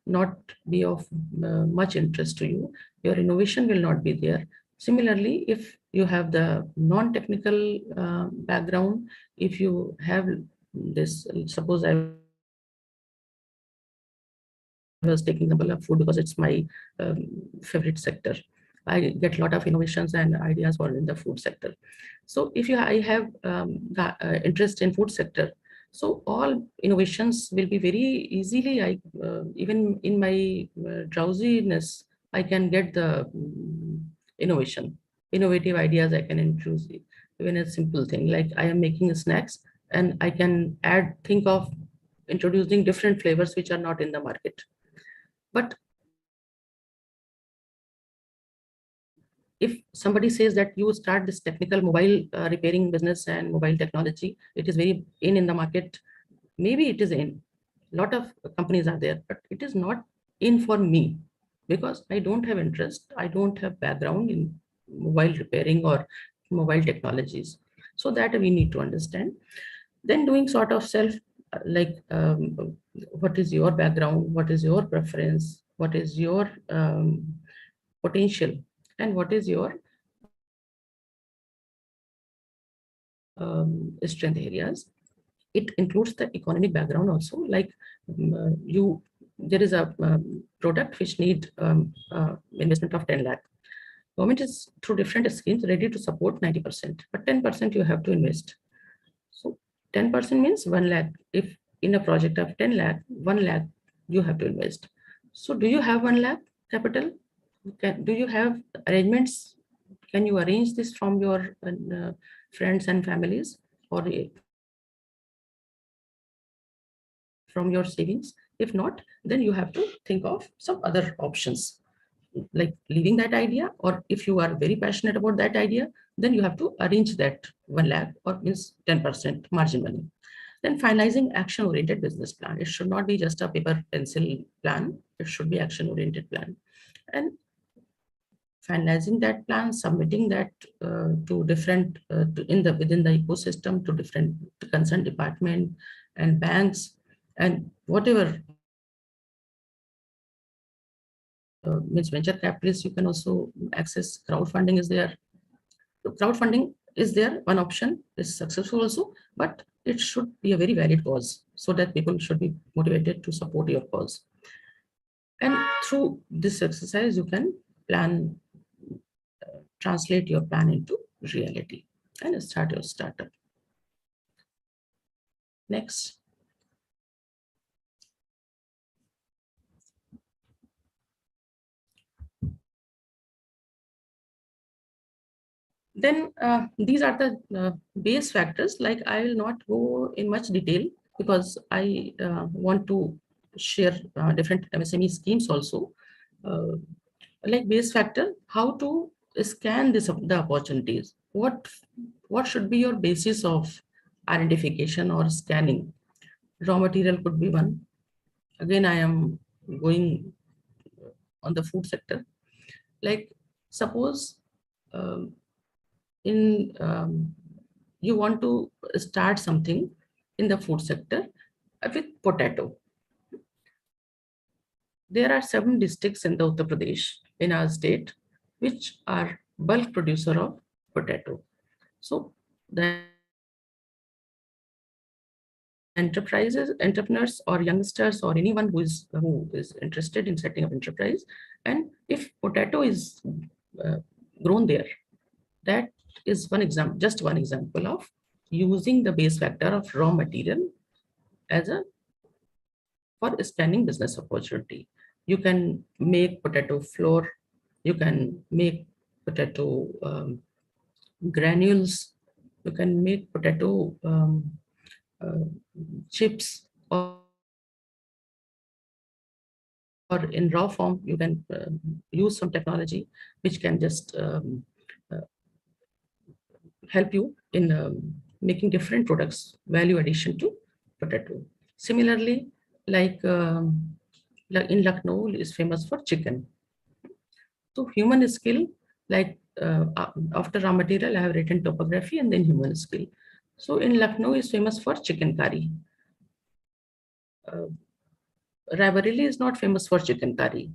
not be of much interest to you. Your innovation will not be there. Similarly, if you have the non-technical background, if you have this, suppose I was taking example of food because it's my favorite sector. I get a lot of innovations and ideas for in the food sector. So if I have interest in food sector, so all innovations will be very easily. Even in my drowsiness, I can get the innovative ideas I can introduce. Even a simple thing like I am making snacks and I can think of introducing different flavors which are not in the market. But if somebody says that you start this technical mobile repairing business and mobile technology, it is very in the market. Maybe it is in. A lot of companies are there, but it is not in for me because I don't have interest. I don't have background in mobile repairing or mobile technologies. So that we need to understand. Then doing sort of self what is your background, what is your preference, what is your potential, and what is your strength areas. It includes the economic background also, like there is a product which need investment of 10 lakh. Government is through different schemes ready to support 90%, but 10% you have to invest. So 10% means 1 lakh. If in a project of 10 lakh, 1 lakh you have to invest. So do you have 1 lakh capital? Do you have arrangements? Can you arrange this from your friends and families or from your savings? If not, then you have to think of some other options, like leaving that idea, or if you are very passionate about that idea, then you have to arrange that 1 lakh or means 10% margin money. Then finalizing action-oriented business plan. It should not be just a paper pencil plan. It should be action-oriented plan. And finalizing that plan, submitting that to different within the ecosystem to different concerned department and banks and whatever means venture capitalists. You can also access crowdfunding is there. Crowdfunding is there, one option is successful also, but it should be a very valid cause so that people should be motivated to support your cause. And through this exercise, you can plan, translate your plan into reality and start your startup. Next. Then these are the base factors. Like I will not go in much detail because I want to share different MSME schemes also. Like base factor, how to scan the opportunities. What should be your basis of identification or scanning? Raw material could be one. Again, I am going on the food sector. Like suppose you want to start something in the food sector with potato. There are 7 districts in the Uttar Pradesh in our state which are bulk producer of potato. So the entrepreneurs or youngsters or anyone who is interested in setting up enterprise, and if potato is grown there, that is one example, just one example of using the base factor of raw material as a for scanning business opportunity. You can make potato flour, you can make potato granules, you can make potato chips, or in raw form, you can use some technology which can just help you in making different products, value addition to potato. Similarly, like in Lucknow is famous for chicken. So human skill, like after raw material, I have written topography and then human skill. So in Lucknow is famous for chicken curry. Raebareli is not famous for chicken curry.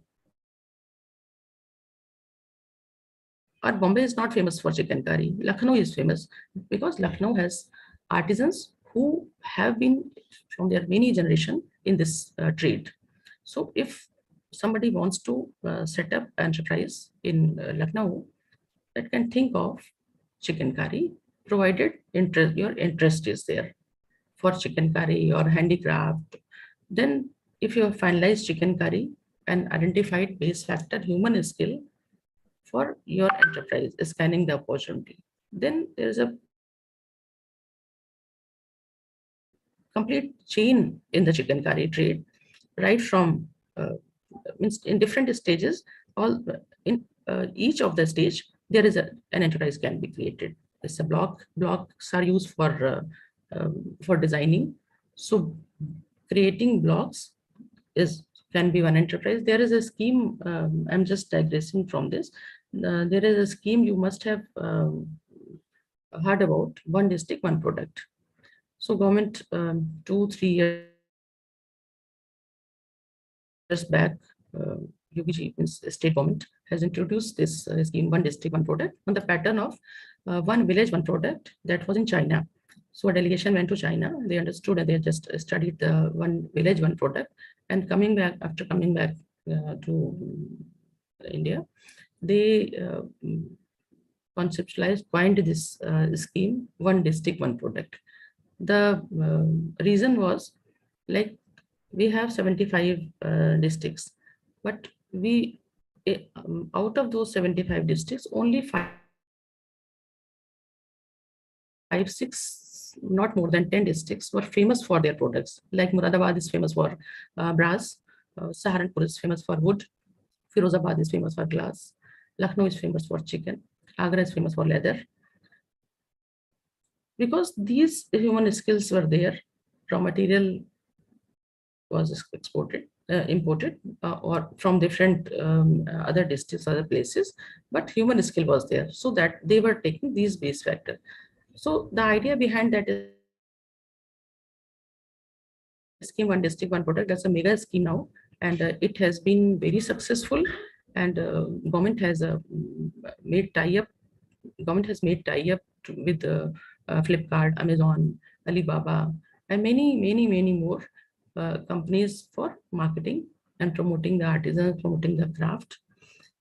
Or Bombay is not famous for chicken curry. Lucknow is famous because Lucknow has artisans who have been from their many generation in this trade. So if somebody wants to set up enterprise in Lucknow, that can think of chicken curry, provided your interest is there for chicken curry or handicraft. Then if you have finalized chicken curry and identified base factor human skill for your enterprise, scanning the opportunity, then there is a complete chain in the chicken curry trade, right from means in different stages, all in each of the stage, there is an enterprise can be created. It's a blocks are used for designing. So creating blocks is can be one enterprise. There is a scheme, I'm just digressing from this. There is a scheme you must have heard about, one district, one product. So government 2-3 years back, UPG means state government has introduced this scheme, one district, one product, on the pattern of one village, one product that was in China. So a delegation went to China. They understood and they just studied the one village, one product. And coming back, after coming back to India, they conceptualized, coined this scheme, one district, one product. The reason was like we have 75 districts, but we out of those 75 districts, only 5-6, not more than 10 districts were famous for their products. Like Muradabad is famous for brass, Saharanpur is famous for wood, Firozabad is famous for glass, Lucknow is famous for chicken, Agra is famous for leather. Because these human skills were there, raw material was imported or from different other districts, other places, but human skill was there, so that they were taking these base factor. So the idea behind that is scheme, one district, one product. That's a mega scheme now, and it has been very successful. And government has made tie-up. Government has made tie-up with Flipkart, Amazon, Alibaba, and many more companies for marketing and promoting the artisans, promoting the craft.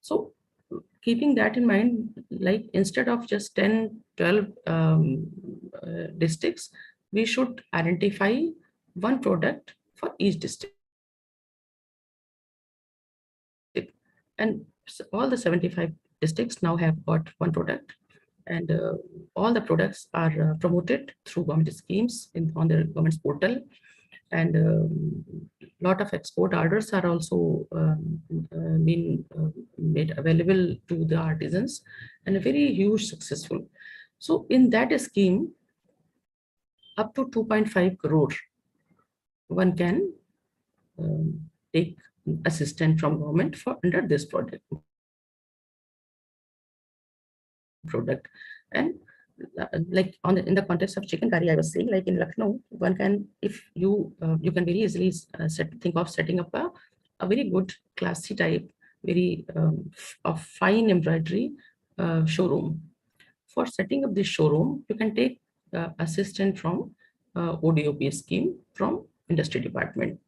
So keeping that in mind, like instead of just 10-12 districts, we should identify one product for each district. And all the 75 districts now have got one product, and all the products are promoted through government schemes on the government's portal. And lot of export orders are also being made available to the artisans, and a very huge successful. So in that scheme, up to 2.5 crore, one can take assistance from government for under this product. And like in the context of chicken curry, I was saying, like in Lucknow, one can, if you you can very easily think of setting up a very good classy type, very of fine embroidery showroom. For setting up this showroom, you can take assistance from ODOP scheme from industry department.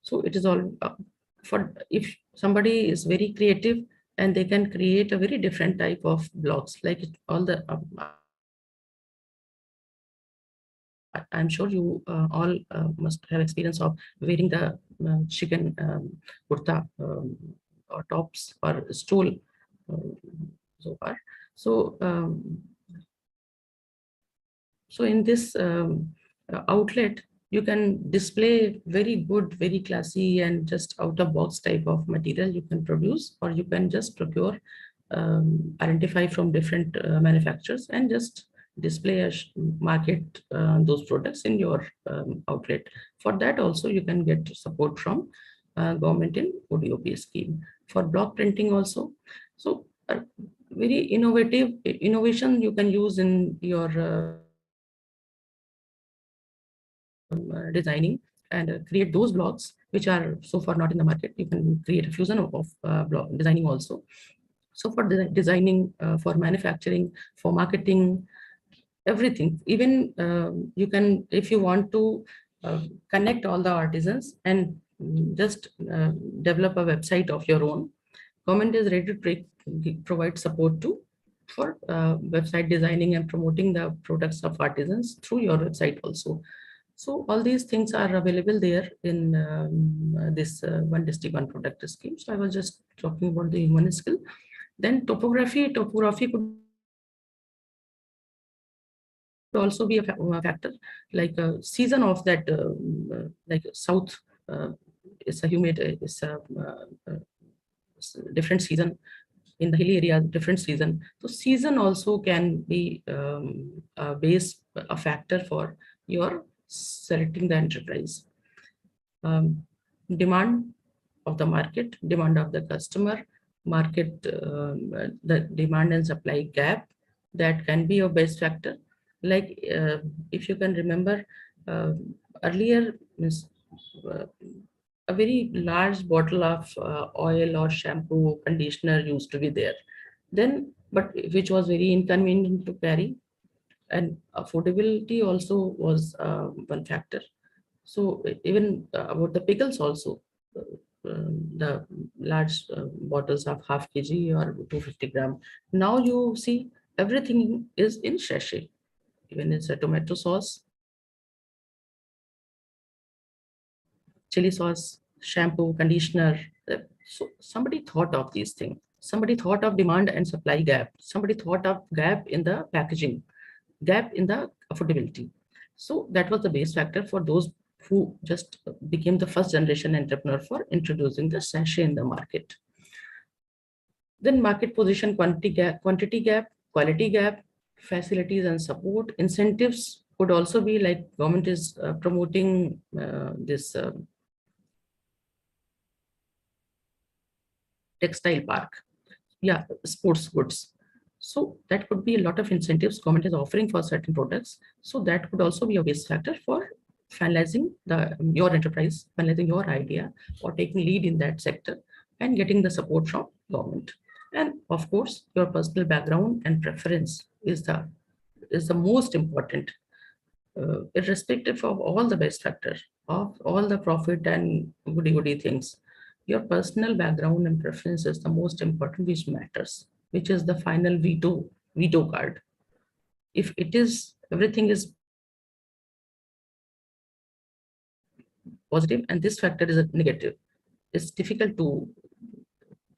So it is all for if somebody is very creative and they can create a very different type of blocks, like all the I'm sure you all must have experience of wearing the chicken kurta or tops or stole so far. So so in this outlet, you can display very good, very classy and just out of box type of material you can produce, or you can just procure, identify from different manufacturers and just display a market those products in your outlet. For that also you can get support from government in ODOP scheme. For block printing also, so very innovative innovation you can use in your designing and create those blocks which are so far not in the market. You can create a fusion of block designing also. So for designing, for manufacturing, for marketing, everything, even you can, if you want to connect all the artisans and just develop a website of your own, government is ready to provide support to for website designing and promoting the products of artisans through your website also. So all these things are available there in this one district, one product scheme. So I was just talking about the human skill. Then topography could also be a factor, like season of that, like south is a humid, is a different season. In the hilly areas, different season. So season also can be a factor for your selecting the enterprise. Demand of the market, demand of the customer, market, the demand and supply gap, that can be a best factor. Like if you can remember, earlier means, a very large bottle of oil or shampoo, conditioner used to be there. Then, but which was very inconvenient to carry, and affordability also was one factor. So even about the pickles also, the large bottles of half kg or 250 gram. Now you see everything is in sachet. Even it's a tomato sauce, chili sauce, shampoo, conditioner. So somebody thought of these things. Somebody thought of demand and supply gap. Somebody thought of gap in the packaging, gap in the affordability. So that was the base factor for those who just became the first generation entrepreneur for introducing the sachet in the market. Then market position, quantity gap, quality gap, facilities and support, incentives could also be like government is promoting this textile park, yeah, sports goods. So that could be a lot of incentives government is offering for certain products. So that could also be a base factor for finalizing your enterprise, finalizing your idea, or taking lead in that sector and getting the support from government. And of course, your personal background and preference is the most important, irrespective of all the best factors, of all the profit and goody things. Your personal background and preference is the most important, which matters, which is the final veto card. If it is, everything is positive and this factor is a negative, it's difficult to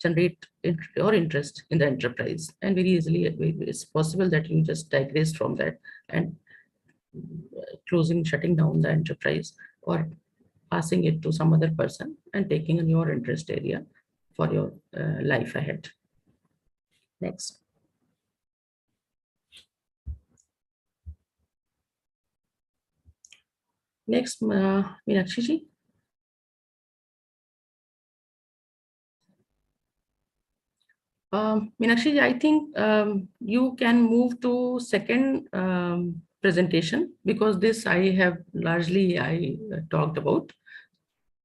generate your interest in the enterprise, and very easily it's possible that you just digress from that and shutting down the enterprise, or passing it to some other person and taking in your interest area for your life ahead. Next. Next, Meenakshi ji. Meenakshi ji, I think you can move to second presentation, because this I have largely talked about.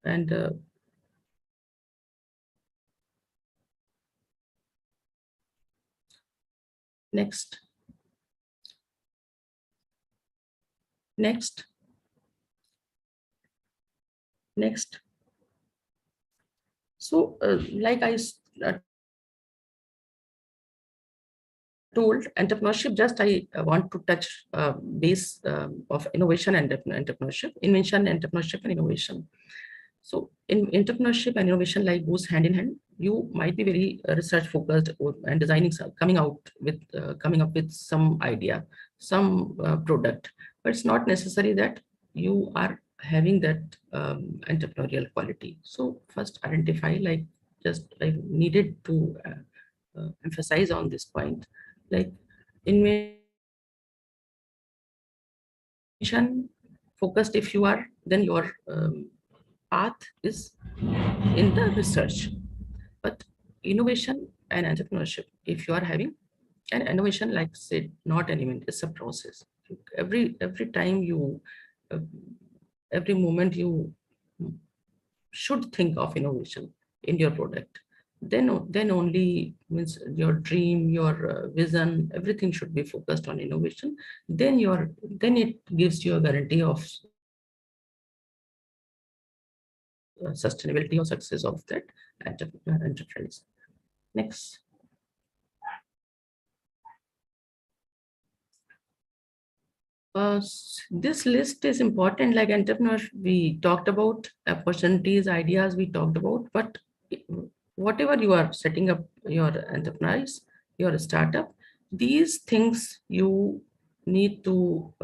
And next. Next. Next. So like I told, entrepreneurship, just I want to touch base of innovation and entrepreneurship, invention, entrepreneurship and innovation. So in entrepreneurship and innovation like goes hand in hand. You might be very research focused and designing, coming up with some idea, some product, but it's not necessary that you are having that entrepreneurial quality. So first identify, like just I needed to emphasize on this point, like invention focused if you are, then your path is in the research. But innovation and entrepreneurship, if you are having an innovation, like said, not an event, it's a process. Every time you, every moment you should think of innovation in your product. then only means your dream, your vision, everything should be focused on innovation. Then it gives you a guarantee of sustainability or success of that enterprise. Next. This list is important, like entrepreneur, we talked about opportunities, ideas we talked about, but whatever you are setting up your enterprise, your startup, these things you need to,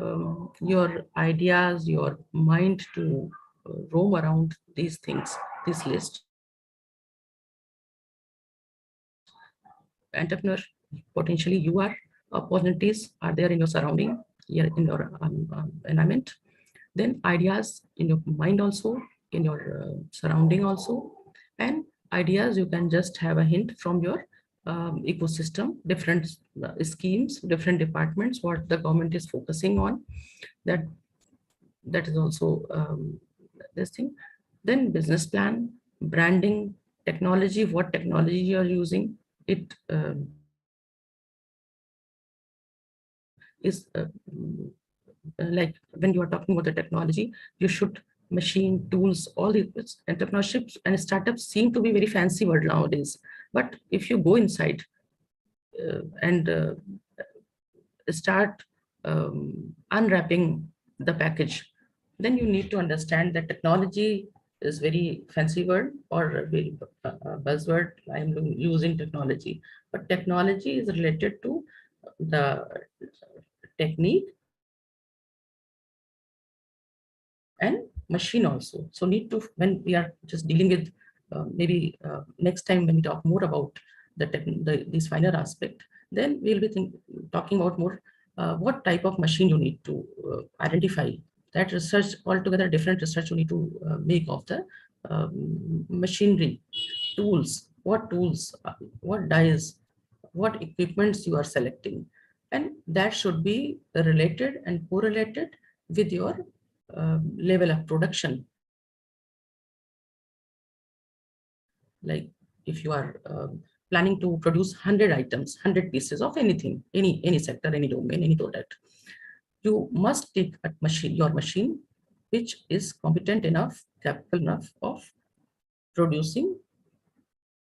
your ideas, your mind to roam around these things, this list. Entrepreneur, potentially you are, opportunities are there in your surrounding, here in your environment, then ideas in your mind also, in your surrounding also, and ideas you can just have a hint from your ecosystem, different schemes, different departments, what the government is focusing on, that is also this thing. Then business plan, branding, technology, what technology you are using, it is like when you are talking about the technology, you should machine tools, all these entrepreneurships and startups seem to be very fancy word nowadays. But if you go inside and start unwrapping the package, then you need to understand that technology is very fancy word or very buzzword. I'm using technology, but technology is related to the technique and machine also. So need to, when we are just dealing with maybe next time when we talk more about this finer aspect, then we'll be talking about more what type of machine you need to identify. That research, altogether different research you need to make of the machinery, tools, what dies, what equipments you are selecting, and that should be related and correlated with your level of production. Like if you are planning to produce 100 items, 100 pieces of anything, any sector, any domain, any product, you must take a machine, your machine, which is competent enough, capable enough of producing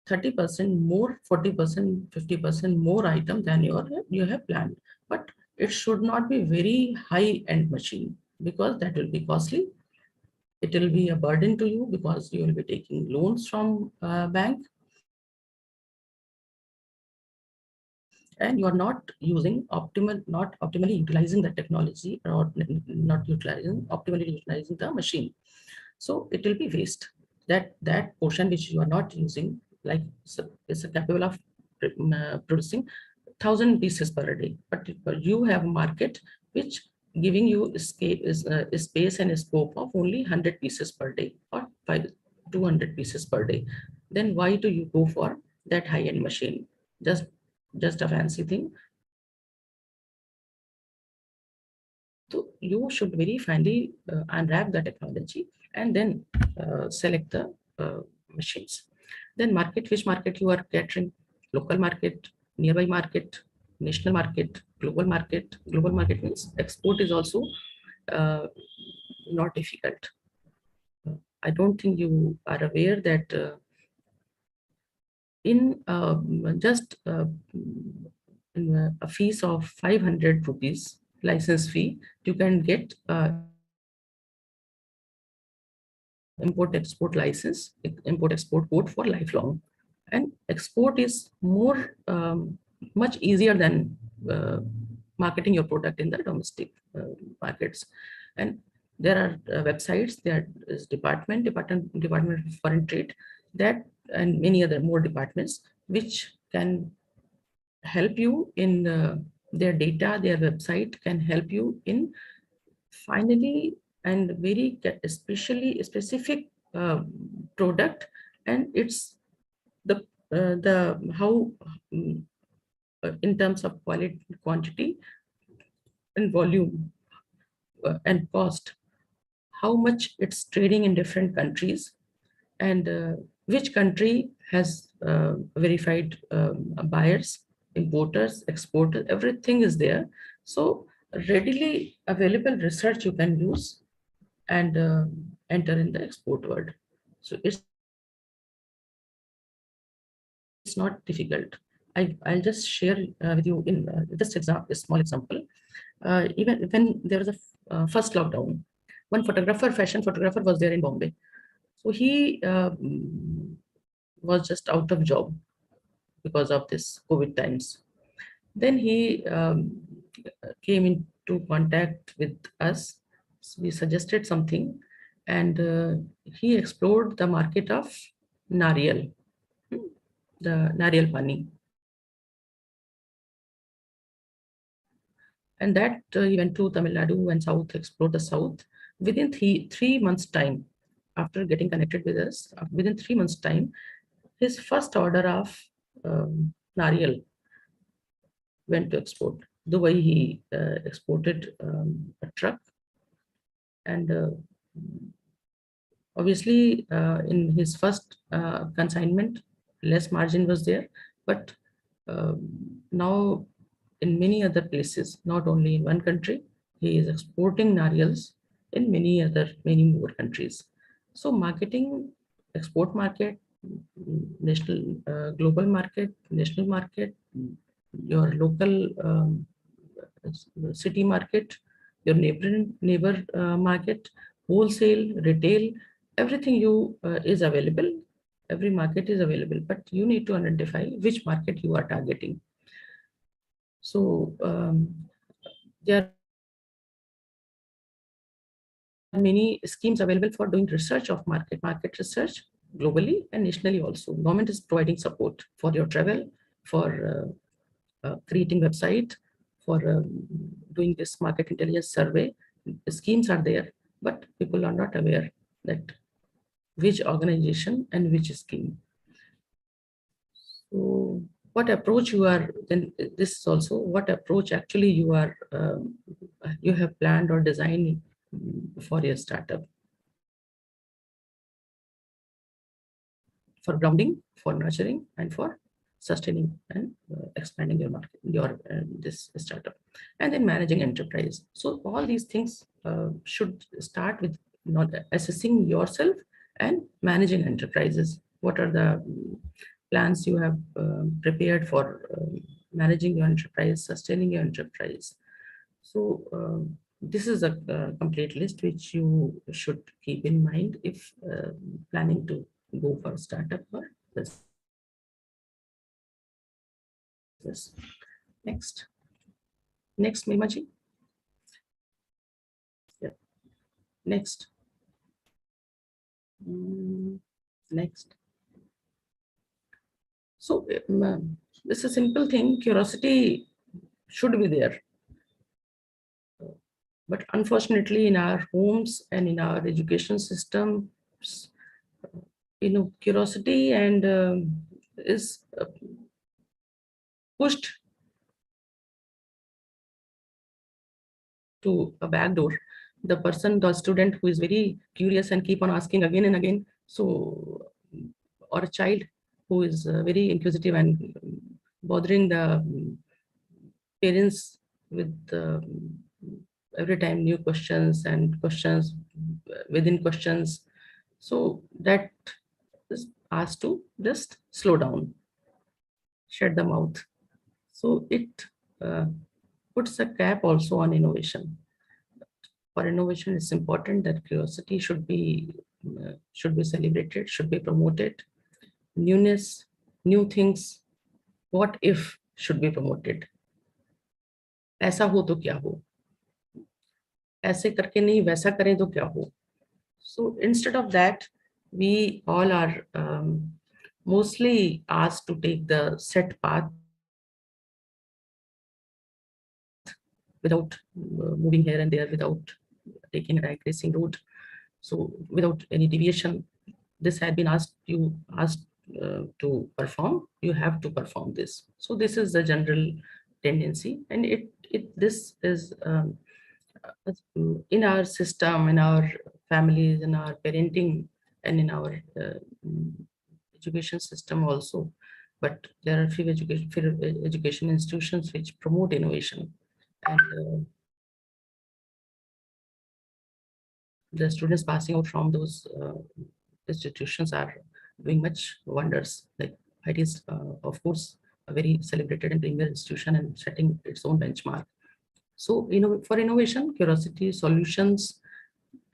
30% more, 40%, 50% more item than you have planned. But it should not be very high-end machine, because that will be costly. It will be a burden to you because you will be taking loans from bank, and you are not using not optimally utilizing the technology, or not optimally utilizing the machine. So it will be waste. That portion which you are not using, like is capable of producing 1,000 pieces per day, but you have a market which giving you space and a scope of only 100 pieces per day or 200 pieces per day. Then why do you go for that high-end machine? Just a fancy thing. So you should very finely unwrap the technology and then select the machines. Then market, which market you are catering? Local market, nearby market, national market, global market. Global market means export is also not difficult. I don't think you are aware that in just in a fees of 500 rupees license fee, you can get import-export license, import-export code for lifelong. And export is more much easier than marketing your product in the domestic markets. And there are websites, there is Department of Foreign Trade, that and many other more departments which can help you in their data. Their website can help you in finally and very especially specific product, and it's the how in terms of quality, quantity and volume and cost, how much it's trading in different countries, and which country has verified buyers, importers, exporters, everything is there. So readily available research you can use and enter in the export world. So it's not difficult. I'll just share with you in just a small example. Even when there was a first lockdown, one photographer, fashion photographer, was there in Bombay. So he was just out of job because of this COVID times. Then he came into contact with us. So we suggested something, and he explored the market of nariyal, the nariyal pani. And that he went to Tamil Nadu and South, explored the South. Within three months' time, after getting connected with us, within 3 months' time, his first order of nariyal went to export. The way he exported a truck, and obviously in his first consignment, less margin was there, but now in many other places, not only in one country, he is exporting nariyals in many more countries. So marketing, export market, national, global market, national market, your local city market, your neighbor market, wholesale, retail, everything is available. Every market is available, but you need to identify which market you are targeting. So there are many schemes available for doing research of market research globally and nationally also. Government is providing support for your travel, for creating website, for doing this market intelligence survey. The schemes are there, but people are not aware that which organization and which scheme. So what approach you are, then this is also what approach actually you are, you have planned or designed for your startup. For grounding, for nurturing, and for sustaining and expanding your market, your this startup, and then managing enterprise. So all these things should start with not assessing yourself and managing enterprises. What are the plans you have prepared for managing your enterprise, sustaining your enterprise? So this is a complete list which you should keep in mind if planning to go for startup or business. Next, Memaji. Yeah. Next. Next. So this is a simple thing. Curiosity should be there. But unfortunately, in our homes and in our education systems, curiosity and is pushed to a back door. The student who is very curious and keep on asking again and again, so, or a child who is very inquisitive and bothering the parents with every time new questions and questions within questions. So that is asked to just slow down, shut the mouth. So it puts a cap also on innovation. For innovation, it's important that curiosity should be celebrated, should be promoted. Newness, new things, what if should be promoted. ऐसा हो तो क्या हो, ऐसे करके नहीं वैसा करें तो क्या हो. So instead of that, we all are mostly asked to take the set path without moving here and there, without taking a digressing route. So without any deviation, this had been asked to perform, you have to perform this. So this is the general tendency, and this is in our system, in our families, in our parenting, and in our education system also, but there are few education institutions which promote innovation, and the students passing out from those institutions are doing much wonders. Like it is, of course, a very celebrated and premier institution and setting its own benchmark. So, for innovation, curiosity, solutions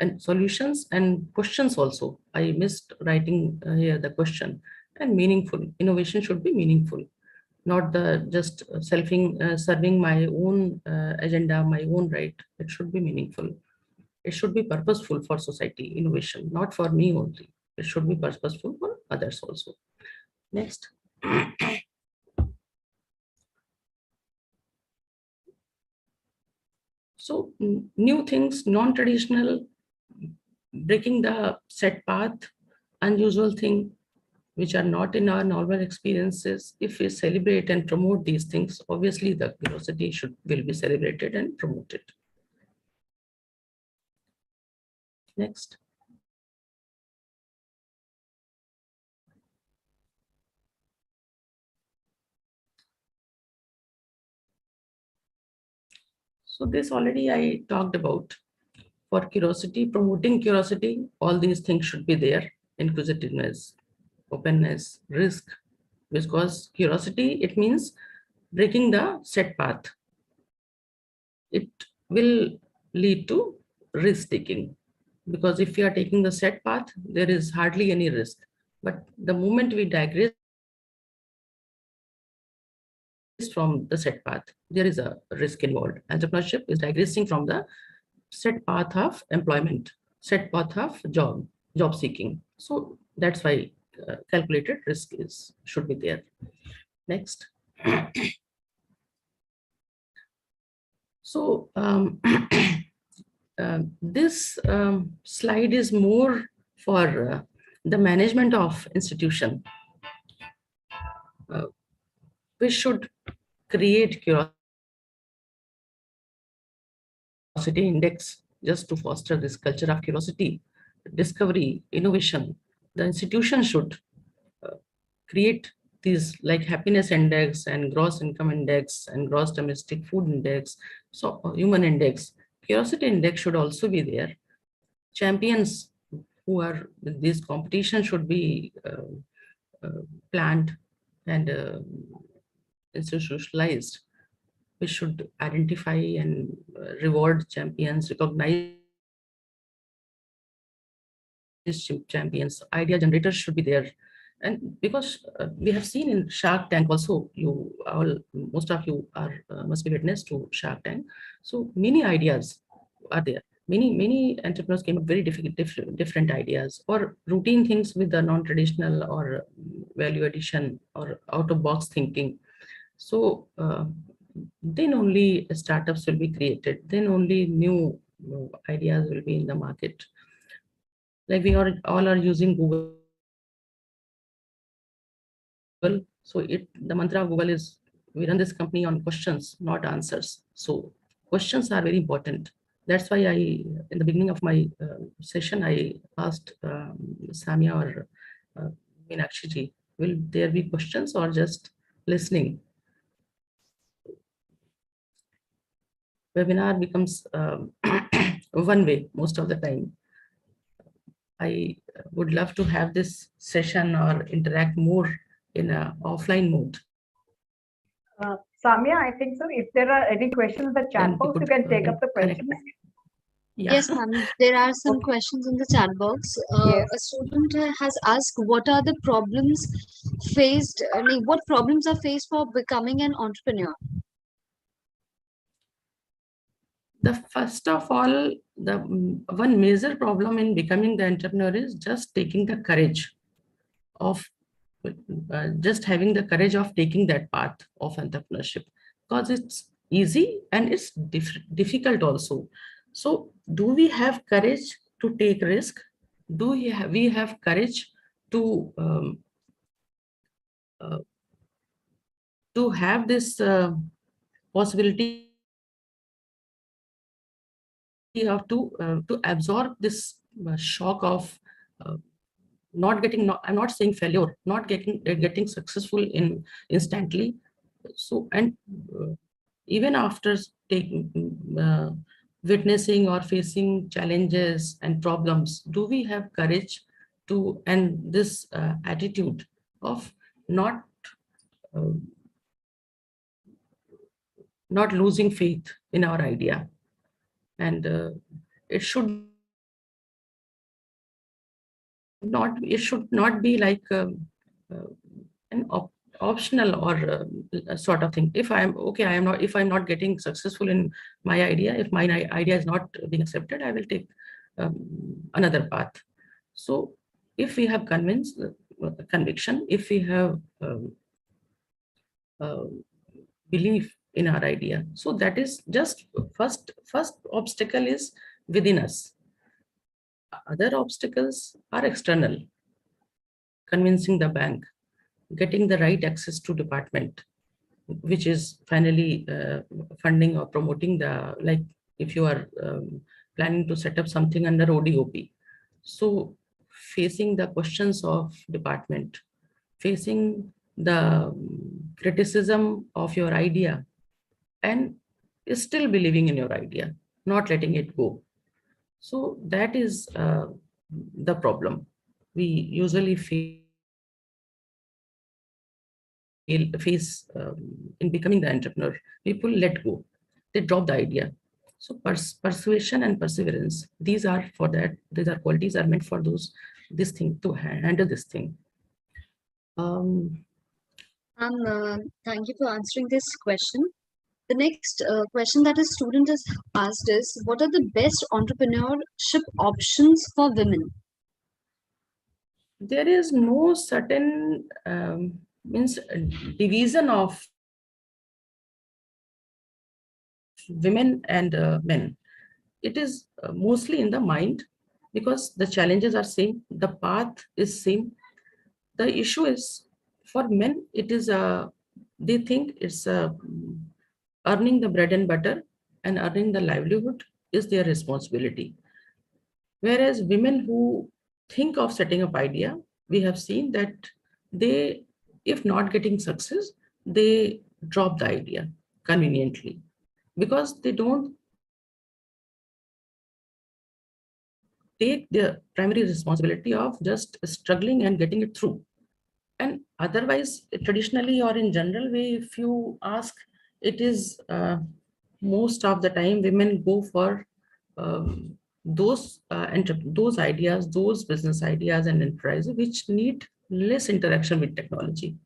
and questions also. I missed writing here the question. And meaningful. Innovation should be meaningful, not the just serving my own agenda, my own right. It should be meaningful. It should be purposeful for society, innovation, not for me only. It should be purposeful for others also. Next. So new things, non-traditional, breaking the set path, unusual thing, which are not in our normal experiences. If we celebrate and promote these things, obviously the curiosity will be celebrated and promoted. Next. So this already I talked about. For curiosity, promoting curiosity, all these things should be there. Inquisitiveness, openness, risk, because curiosity, it means breaking the set path. It will lead to risk taking, because if we are taking the set path, there is hardly any risk. But the moment we digress from the set path, there is a risk involved. Entrepreneurship is digressing from the set path of employment, set path of job seeking. So that's why calculated risk should be there. Next. So this slide is more for the management of institution. We should create curiosity index just to foster this culture of curiosity, discovery, innovation. The institution should create these like happiness index and gross income index and gross domestic food index, so human index. Curiosity index should also be there. Champions who are this competition should be planned and institutionalized. We should identify and reward champions, recognize champions. Idea generators should be there. And because we have seen in Shark Tank also, most of you are must be witness to Shark Tank. So many ideas are there. Many entrepreneurs came up very different ideas or routine things with the non-traditional or value addition or out-of-box thinking. So then only startups will be created. Then only new ideas will be in the market. Like we all are using Google. So the mantra of Google is, we run this company on questions, not answers. So questions are very important. That's why in the beginning of my session, I asked Samia or Meenakshi ji, will there be questions or just listening? Webinar becomes one way most of the time. I would love to have this session or interact more in an offline mode. Samia, I think so. If there are any questions in the chat box, you can take up the questions. Yeah. Yes, ma'am. There are some questions in the chat box. Yes. A student has asked, what are the problems faced? I mean, what problems are faced for becoming an entrepreneur? The first of all, the one major problem in becoming the entrepreneur is just taking the courage of just having the courage of taking that path of entrepreneurship, because it's easy and it's difficult also. So do we have courage to take risk? Do we have courage to have this possibility of to absorb this shock of I'm not saying failure, not getting successful in instantly. So, and even after witnessing or facing challenges and problems, do we have courage to, and this attitude of not uh, not losing faith in our idea? And it should it should not be like uh, an optional or a sort of thing. If I'm okay, I am not, if I'm not getting successful in my idea, if my idea is not being accepted, I will take another path. So if we have conviction, if we have uh, belief in our idea, so that is just first obstacle is within us. Other obstacles are external: convincing the bank, getting the right access to department, which is finally funding or promoting the, like if you are planning to set up something under ODOP. So facing the questions of department, facing the criticism of your idea, and still believing in your idea, not letting it go. So that is the problem. We usually face in becoming the entrepreneur. People let go, they drop the idea. So persuasion and perseverance, these are for that, these are qualities are meant for those, this thing, to handle this thing. Thank you for answering this question. The next question that a student has asked is, what are the best entrepreneurship options for women? There is no certain means division of women and men. It is mostly in the mind, because the challenges are same, the path is same. The issue is, for men, it is they think it's earning the bread and butter and earning the livelihood is their responsibility. Whereas women who think of setting up idea, we have seen that they, if not getting success, they drop the idea conveniently, because they don't take the primary responsibility of just struggling and getting it through. And otherwise, traditionally or in general way, if you ask, it is most of the time women go for those ideas, those business ideas and enterprises which need less interaction with technology.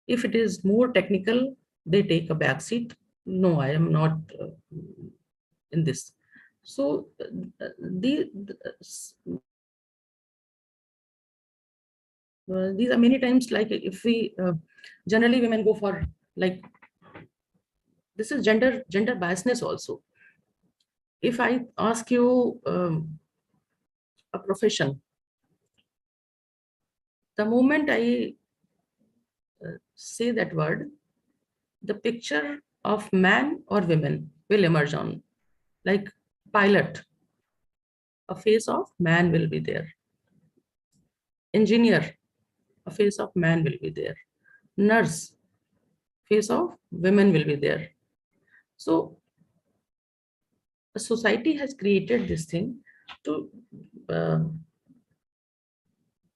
If it is more technical, they take a back seat. No, I am not in this. So these are many times, like if we generally women go for, like, this is gender biasness also. If I ask you a profession, the moment I say that word, the picture of man or women will emerge on, like pilot, a face of man will be there. Engineer, a face of man will be there. Nurse, face of women will be there. So society has created this thing to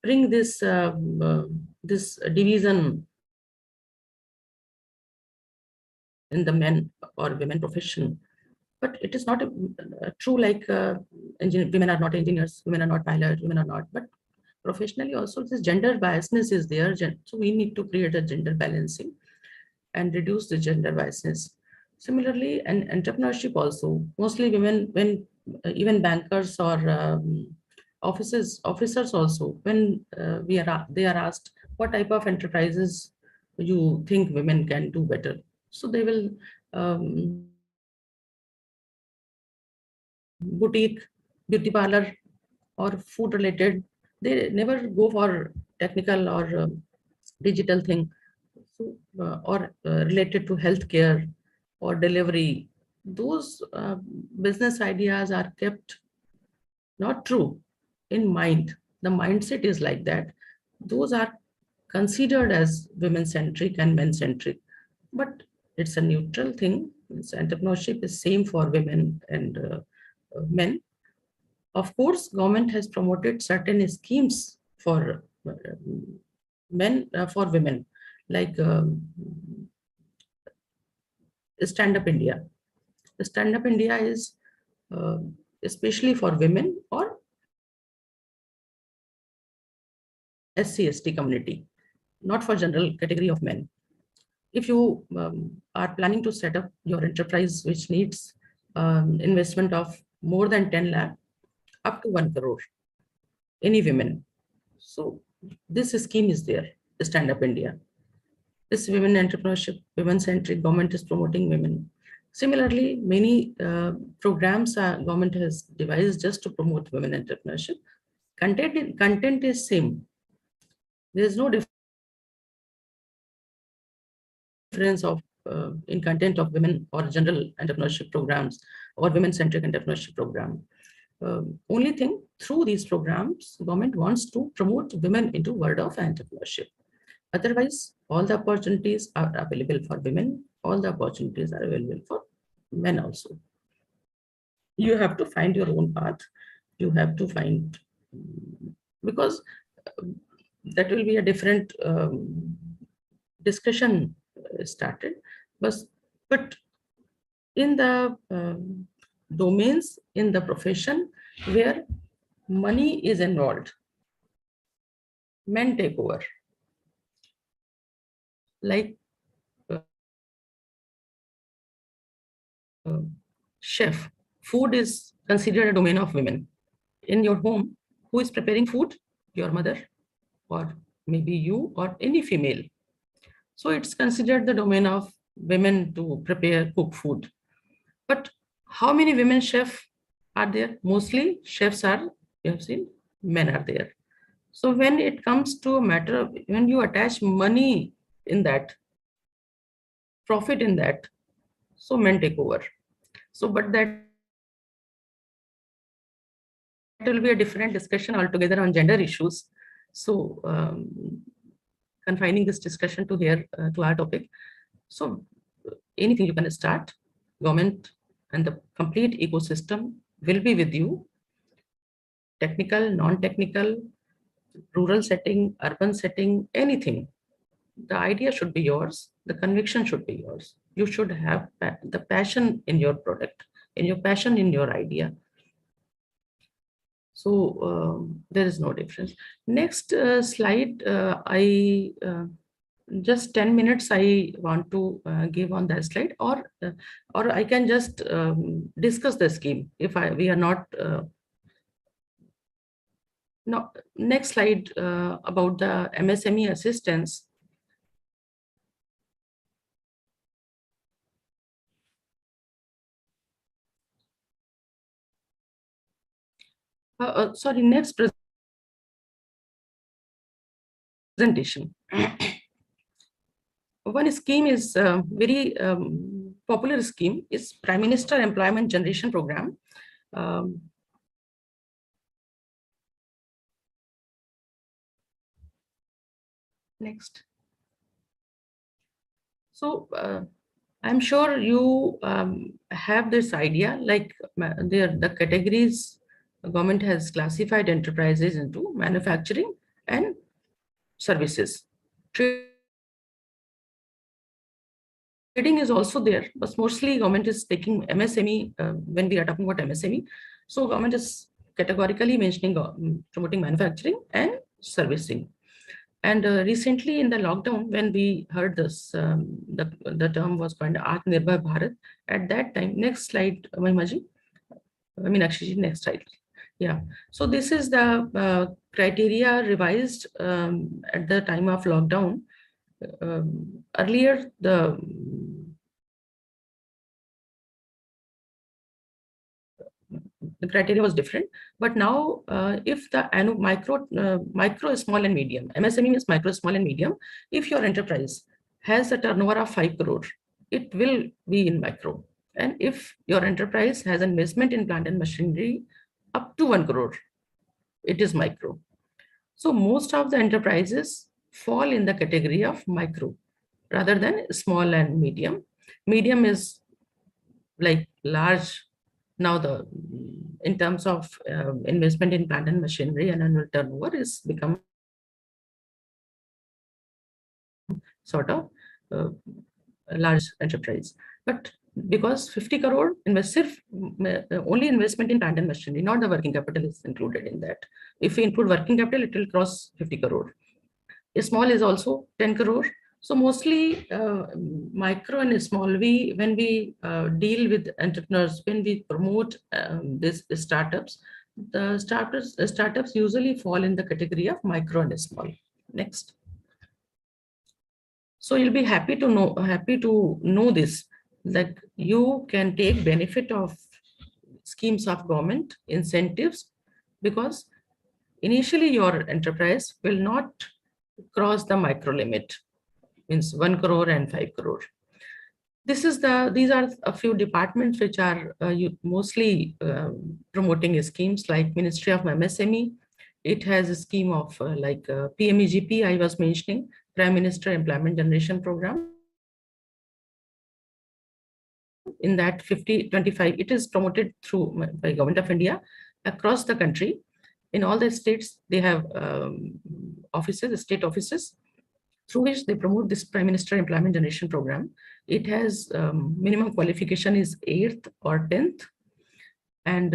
bring this this division in the men or women profession. But it is not true, like women are not engineers, women are not pilots, women are not. But professionally also, this gender biasness is there. So we need to create a gender balancing and reduce the gender biasness. Similarly, and entrepreneurship also, mostly women, when even bankers or officers also, when they are asked what type of enterprises you think women can do better, so they will boutique, beauty parlor, or food related. They never go for technical or digital thing. So, or related to healthcare or delivery. Those business ideas are kept not true in mind. the mindset is like that, those are considered as women-centric and men-centric. But it's a neutral thing. Entrepreneurship is same for women and men. Of course, government has promoted certain schemes for men, for women, like Stand Up India. Stand Up India is especially for women or SC/ST community, not for general category of men. If you are planning to set up your enterprise, which needs investment of more than 10 lakh up to 1 crore, any women. So this scheme is there, Stand Up India. This women entrepreneurship, women-centric, government is promoting women. Similarly, many programs government has devised just to promote women entrepreneurship. Content is same. There is no difference of in content of women or general entrepreneurship programs or women-centric entrepreneurship program. Only thing, through these programs, government wants to promote women into world of entrepreneurship. Otherwise, all the opportunities are available for women. All the opportunities are available for men also. You have to find your own path. You have to find, because that will be a different discussion started. But in the domains, in the profession where money is involved, men take over. Like chef, food is considered a domain of women. In your home, who is preparing food? Your mother, or maybe you, or any female. So it's considered the domain of women to prepare, cook food. But how many women chefs are there? Mostly chefs are, you have seen, men are there. So when it comes to a matter of, when you attach money in that, profit in that, so men take over. So, but that will be a different discussion altogether on gender issues. So confining this discussion to here, to our topic. So anything you can start, government and the complete ecosystem will be with you. Technical, non-technical, rural setting, urban setting, anything. The idea should be yours. The conviction should be yours. You should have the passion in your product, in your passion in your idea. So there is no difference. Next slide, I just 10 minutes I want to give on that slide, or I can just discuss the scheme if we are not. No, next slide about the MSME assistance. Sorry, next presentation. One scheme is very popular scheme is Prime Minister Employment Generation Program. Next. So I'm sure you have this idea, like the categories government has classified enterprises into manufacturing and services. Trading is also there, but mostly government is taking MSME when we are talking about MSME. So government is categorically mentioning promoting manufacturing and servicing. And recently in the lockdown, when we heard this, the term was coined Atmanirbhar Bharat. At that time, next slide, Mahimaji. I mean, actually, next slide. Yeah. So this is the criteria revised at the time of lockdown. Earlier, the criteria was different, but now if the micro, small and medium, MSME means micro, small and medium, if your enterprise has a turnover of 5 crore, it will be in micro. And if your enterprise has investment in plant and machinery up to 1 crore, it is micro. So most of the enterprises fall in the category of micro rather than small and medium. Medium is like large. Now in terms of investment in plant and machinery and annual turnover is become sort of a large enterprise. But because 50 crore only investment in plant and machinery, not the working capital is included in that. If we include working capital, it will cross 50 crore. Small is also 10 crore. So mostly micro and small, when we deal with entrepreneurs, when we promote these startups, the startups usually fall in the category of micro and small. Next. So you'll be happy to know this, that you can take benefit of schemes of government incentives, because initially your enterprise will not cross the micro limit, means 1 crore and 5 crore. These are a few departments which are mostly promoting schemes like Ministry of MSME. It has a scheme of PMEGP, I was mentioning, Prime Minister Employment Generation Program. In that 50-25, it is promoted by Government of India across the country. In all the states, they have offices, state offices, through which they promote this Prime Minister Employment Generation Program. It has minimum qualification is 8th or 10th, and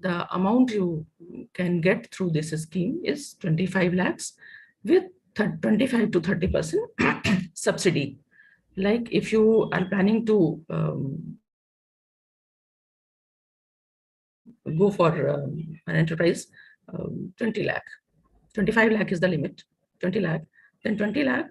the amount you can get through this scheme is 25 lakhs with 25 to 30% subsidy. Like if you are planning to go for an enterprise, 20 lakh, 25 lakh is the limit, 20 lakh, then 20 lakh,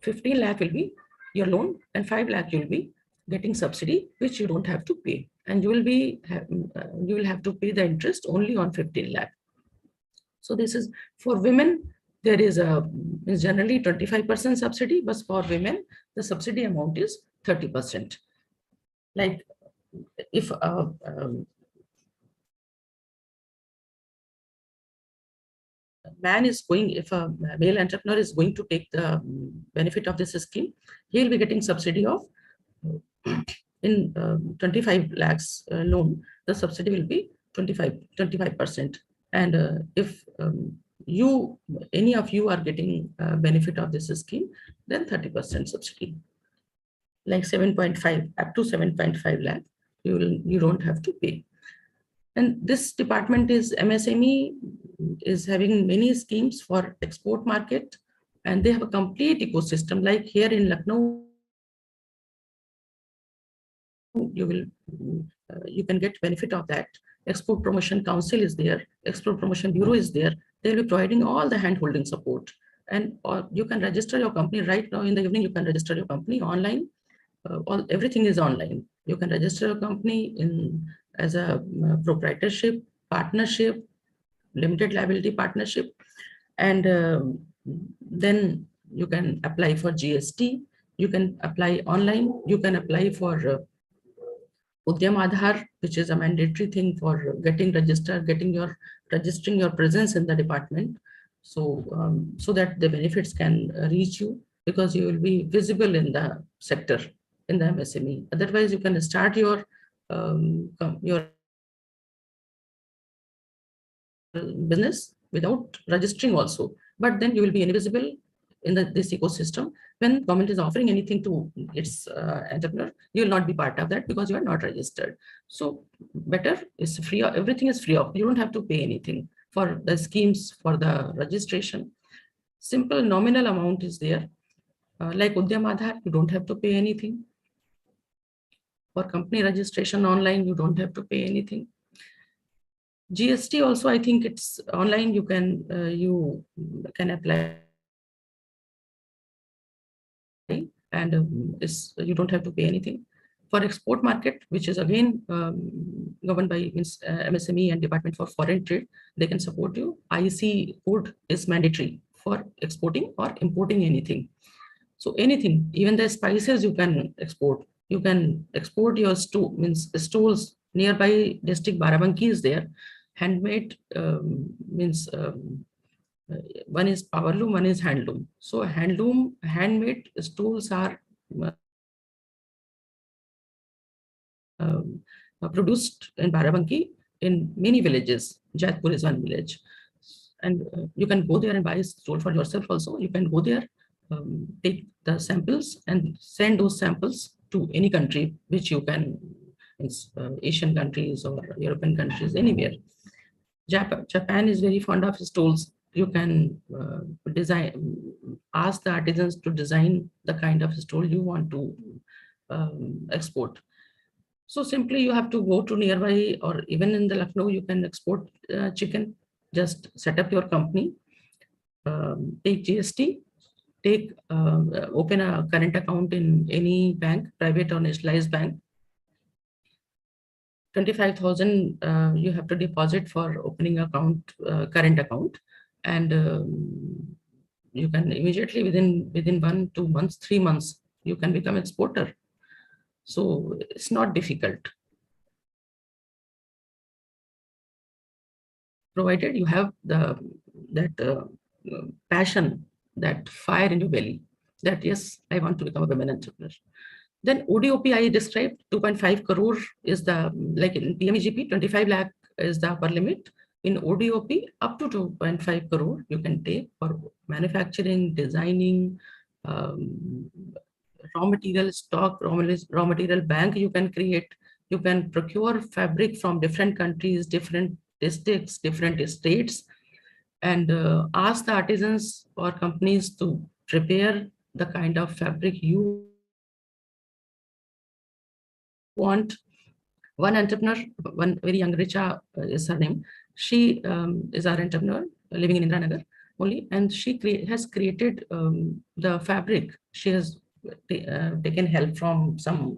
15 lakh will be your loan, and 5 lakh you'll be getting subsidy, which you don't have to pay. And you will have to pay the interest only on 15 lakh. So this is for women. There is generally 25% subsidy, but for women, the subsidy amount is 30%. Like if if a male entrepreneur is going to take the benefit of this scheme, he will be getting subsidy of in 25 lakhs loan, the subsidy will be 25%. And if any of you are getting benefit of this scheme, then 30% subsidy, like 7.5 up to 7.5 lakh, you don't have to pay. And this department is MSME is having many schemes for export market, and they have a complete ecosystem. Like here in Lucknow, you can get benefit of that. Export Promotion Council is there, Export Promotion Bureau is there. They will be providing all the hand-holding support, and you can register your company right now in the evening. You can register your company online. Everything is online. You can register your company as a proprietorship, partnership, limited liability partnership, and then you can apply for GST. You can apply online. You can apply for Udyam Aadhaar, which is a mandatory thing for getting registered, registering your presence in the department, so that the benefits can reach you, because you will be visible in the sector, in the MSME. Otherwise, you can start your business without registering also, but then you will be invisible in this ecosystem. When government is offering anything to its entrepreneur, you will not be part of that because you are not registered. So better is free. Everything is free of. You don't have to pay anything for the schemes, for the registration. Simple nominal amount is there. Like Udyam Aadhaar, you don't have to pay anything. For company registration online, you don't have to pay anything. GST also, I think it's online. You can apply, and you don't have to pay anything. For export market, which is again governed by MSME and Department for Foreign Trade, they can support you. IC code is mandatory for exporting or importing anything. So anything, even the spices you can export. You can export your stools. Nearby district Barabanki is there. Handmade means one is powerloom, one is handloom. So handmade stools are produced in Barabanki in many villages. Jaipur is one village. And you can go there and buy a stool for yourself also. You can go there, take the samples and send those samples to any country which you can, Asian countries or European countries, anywhere. Japan is very fond of stools. You can ask the artisans to design the kind of stool you want to export. So simply you have to go to nearby, or even in the Lucknow, you can export chicken. Just set up your company, take GST, open a current account in any bank, private or nationalized bank. 25,000 you have to deposit for opening account, current account, and you can immediately within 1-2 months, 3 months, you can become exporter. So it's not difficult, provided you have that passion, that fire in your belly, that yes, I want to become a women entrepreneur. Then ODOP I described, 2.5 crore is the, like in PMEGP, 25 lakh is the upper limit. In ODOP, up to 2.5 crore you can take for manufacturing, designing, raw material stock, raw material bank you can create. You can procure fabric from different countries, different districts, different states, and ask the artisans or companies to prepare the kind of fabric you want. One entrepreneur, one very young Richa is her name. She is our entrepreneur living in Indranagar only, and she has created the fabric. She has taken help from some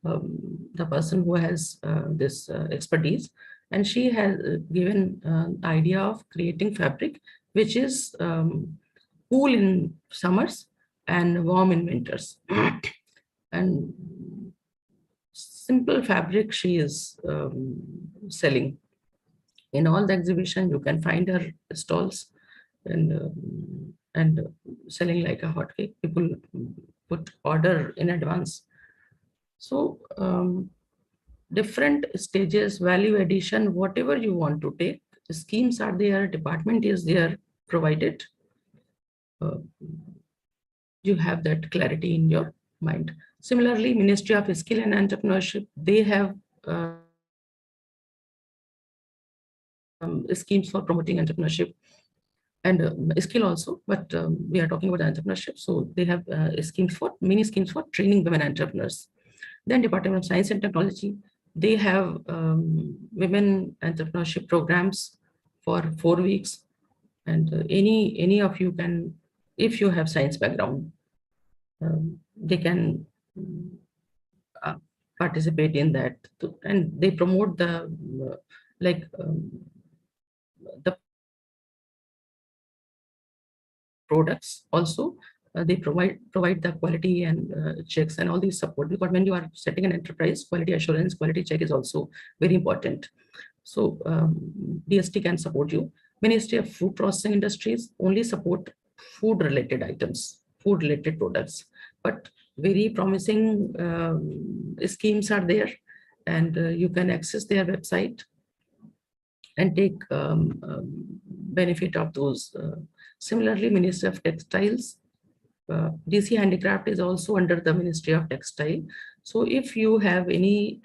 the person who has this expertise, and she has given idea of creating fabric which is cool in summers and warm in winters. And simple fabric she is selling. In all the exhibition, you can find her stalls and selling like a hotcake. People put order in advance. So different stages, value addition, whatever you want to take, the schemes are there, department is there, provided you have that clarity in your mind. Similarly, Ministry of Skill and Entrepreneurship, they have schemes for promoting entrepreneurship and skill also, but we are talking about entrepreneurship. So they have many schemes for training women entrepreneurs. Then Department of Science and Technology, they have women entrepreneurship programs for 4 weeks. And any of you can, if you have science background, they can participate in that. And they promote the the products also. They provide the quality and checks and all these support, because when you are setting an enterprise, quality assurance, quality check is also very important. So DST can support you. Ministry of Food Processing Industries only support food related items, food related products, but very promising schemes are there, and you can access their website and take benefit of those. Similarly, Ministry of Textiles, DC Handicraft is also under the Ministry of Textile. So if you have any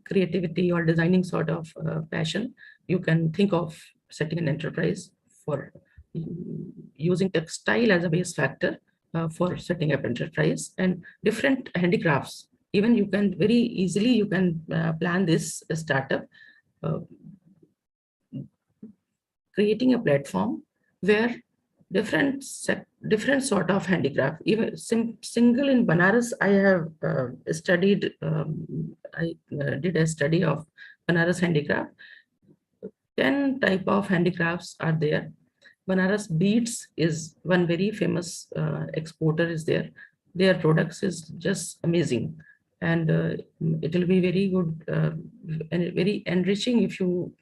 creativity or designing sort of passion, you can think of setting an enterprise for using textile as a base factor for setting up enterprise. And different handicrafts, even you can very easily, you can plan this startup, creating a platform where different sort of handicraft, even single in Banaras, I have studied, I did a study of Banaras handicraft. 10 type of handicrafts are there. Banaras beads is one very famous exporter is there. Their products is just amazing. and it will be very good and very enriching if you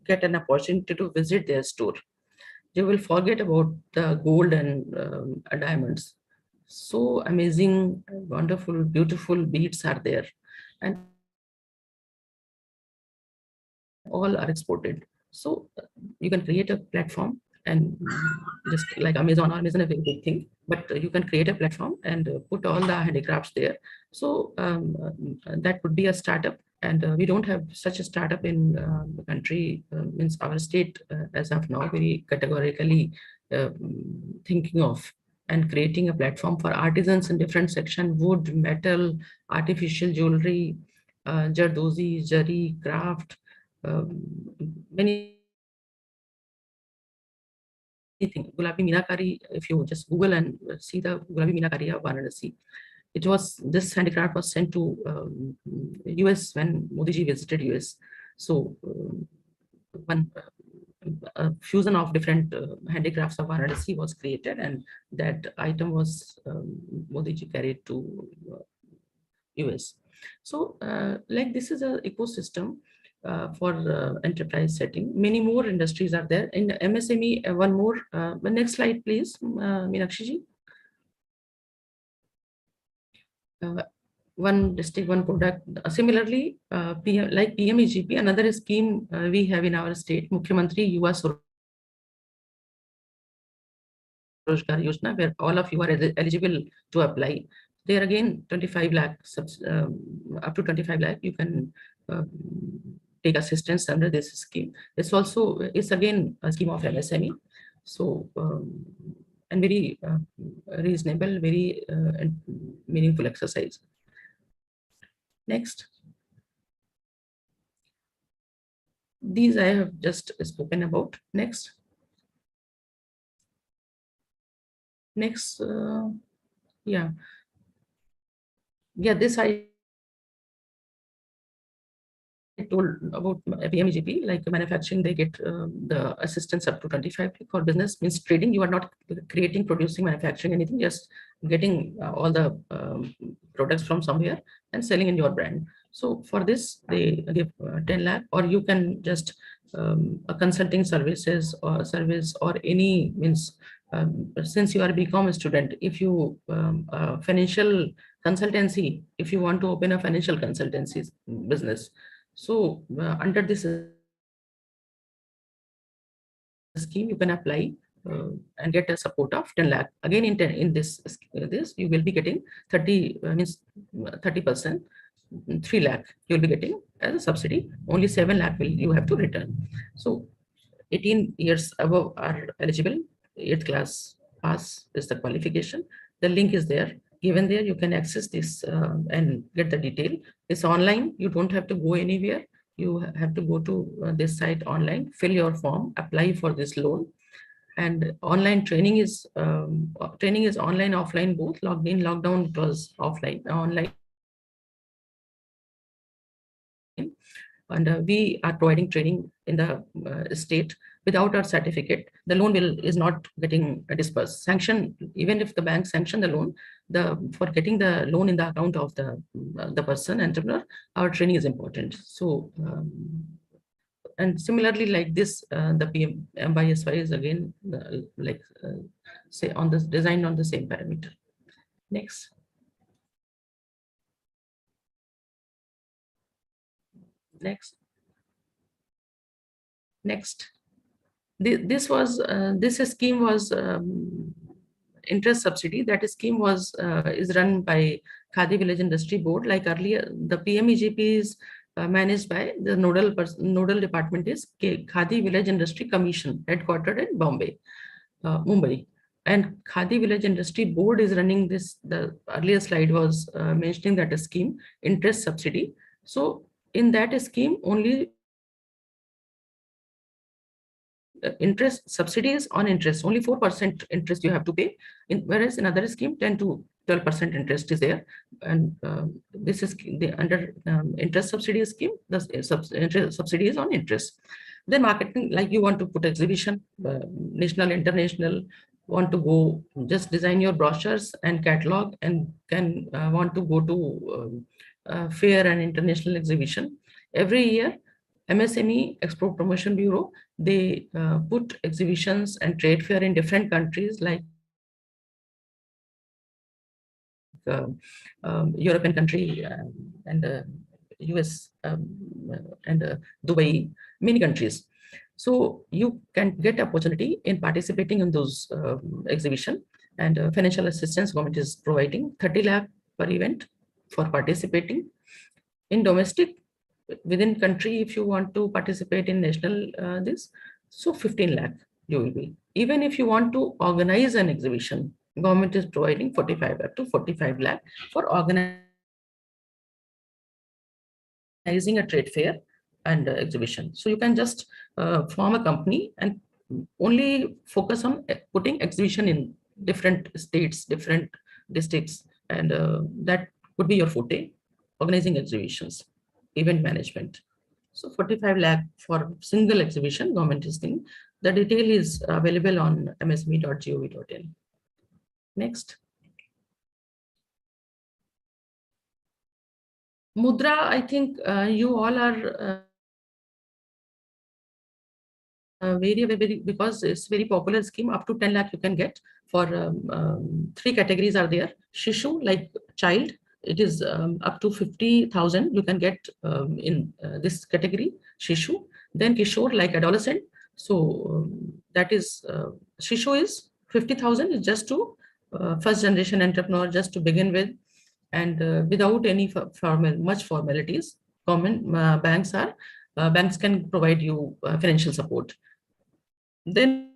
get an opportunity to visit their store. You will forget about the gold and diamonds. So amazing, wonderful, beautiful beads are there, and all are exported. So you can create a platform, and just like Amazon is a very big thing, but you can create a platform and put all the handicrafts there. So that would be a startup, and we don't have such a startup in the country, means our state as of now, very categorically thinking of and creating a platform for artisans in different section: wood, metal, artificial jewelry, jardozi, jari, craft, many things. Gulabi Meenakari, if you just Google and see the Gulabi Meenakari of Varanasi, this handicraft was sent to US when Modi ji visited US. So one fusion of different handicrafts of Varanasi was created, and that item was Modi ji carried to US. So like this is an ecosystem for enterprise setting. Many more industries are there. In MSME, one more, the next slide, please, Meenakshi ji. One district, one product. Similarly, like PMEGP, another scheme we have in our state, Mukhyamantri Yuva Roshgar Yojana, where all of you are eligible to apply. There again, 25 lakh, up to 25 lakh, you can take assistance under this scheme. This also is again a scheme of MSME. So, and very reasonable, very meaningful exercise. Next. These I have just spoken about. Next. Next, yeah, this I told about PMEGP, like manufacturing, they get the assistance up to 25. For business, means trading, you are not creating, producing, manufacturing anything, just getting all the products from somewhere and selling in your brand. So for this, they give 10 lakh, or you can just a consulting services or service, or any means, since you are a BCom student, if you financial consultancy, if you want to open a financial consultancy business, so under this scheme, you can apply and get a support of 10 lakh. Again, in this you will be getting 30%, 3 lakh you will be getting as a subsidy. Only 7 lakh will you have to return. So 18 years above are eligible. 8th class pass is the qualification. The link is there. Given there, you can access this and get the detail. It's online. You don't have to go anywhere. You have to go to this site online, fill your form, apply for this loan. And online training is online, offline, both. In lockdown, it was offline, online. And we are providing training in the state. Without our certificate, the loan is not getting dispersed. Sanction, even if the bank sanction the loan, for getting the loan in the account of the person, entrepreneur, our training is important. So and similarly, like this, the PMBSY is again say on this, designed on the same parameter. Next. Next. This scheme was interest subsidy. That scheme was is run by Khadi Village Industry Board. Like earlier, the PMEGP is managed by the nodal department is Khadi Village Industry Commission, headquartered in Mumbai. And Khadi Village Industry Board is running this. The earlier slide was mentioning that a scheme, interest subsidy. So in that scheme, only interest subsidies on interest, only 4% interest you have to pay, whereas in other scheme 10 to 12% interest is there. And this is the under interest subsidy scheme, the interest subsidy is on interest. Then marketing, like you want to put exhibition, national, international, want to go, just design your brochures and catalog, and can want to go to fair and international exhibition. Every year, MSME Export Promotion Bureau, they put exhibitions and trade fair in different countries like European country and US and Dubai, many countries. So you can get opportunity in participating in those exhibition, and financial assistance government is providing 30 lakh per event for participating. In domestic, within country, if you want to participate in national this, so 15 lakh you will be. Even if you want to organize an exhibition, government is providing 45 up to 45 lakh for organizing a trade fair and exhibition. So you can just form a company and only focus on putting exhibition in different states, different districts, and that could be your forte, organizing exhibitions, event management. So 45 lakh for single exhibition, government is thinking. The detail is available on msme.gov.in. Next. Mudra, I think you all are very, because it's very popular scheme. Up to 10 lakh you can get for 3 categories are there. Shishu, like child, it is up to 50,000 you can get in this category, Shishu. Then Kishore, like adolescent. So that is Shishu is 50,000 is just to first generation entrepreneur, just to begin with, and without any much formalities. Common banks can provide you financial support. Then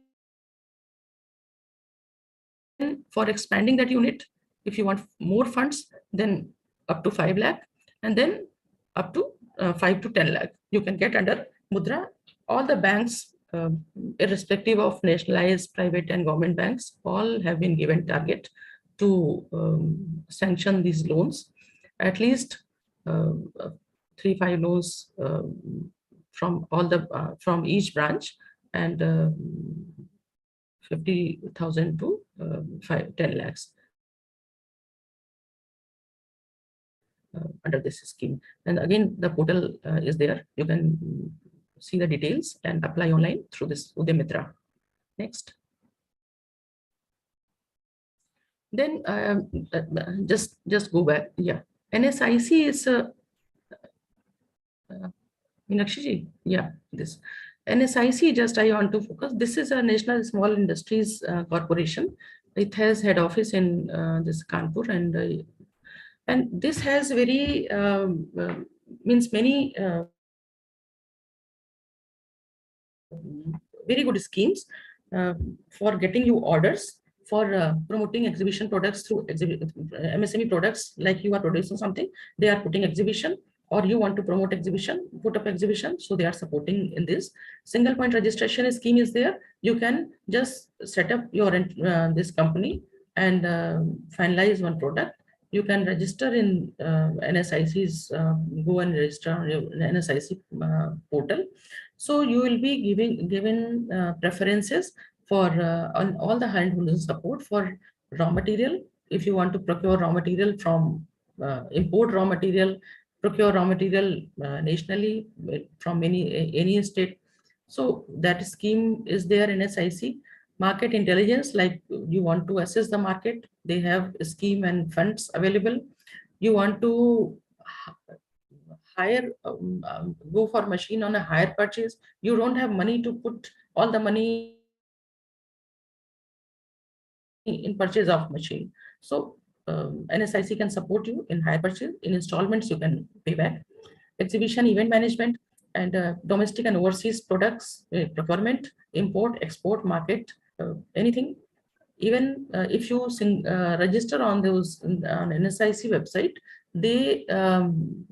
for expanding that unit, if you want more funds, then up to 5 lakh, and then up to 5 to 10 lakh you can get under Mudra. All the banks, irrespective of nationalized, private and government banks, all have been given target to sanction these loans, at least 3-5 loans from all the from each branch, and 50,000 to 10 lakhs under this scheme. And again, the portal is there. You can see the details and apply online through this Udemitra. Next. Then just go back. Yeah, NSIC is Meenakshi, yeah, this NSIC, just I want to focus. This is a National Small Industries Corporation. It has head office in this Kanpur, and this has very means many very good schemes for getting you orders for promoting exhibition products through MSME products. Like you are producing something, they are putting exhibition, or you want to promote exhibition, put up exhibition, so they are supporting in this. Single point registration scheme is there. You can just set up your this company and finalize one product. You can register in NSIC's, go and register on your NSIC portal. So you will be given preferences for on all the hand support for raw material. If you want to procure raw material from import raw material, procure raw material nationally from any state. So that scheme is there in SIC. Market intelligence, like you want to assess the market, they have a scheme and funds available. You want to hire, go for machine on a hire purchase. You don't have money to put all the money in purchase of machine. So NSIC can support you in hire purchase. In installments, you can pay back. Exhibition, event management, and domestic and overseas products, procurement, import, export, market, anything. Even if you register on those on NSIC website, they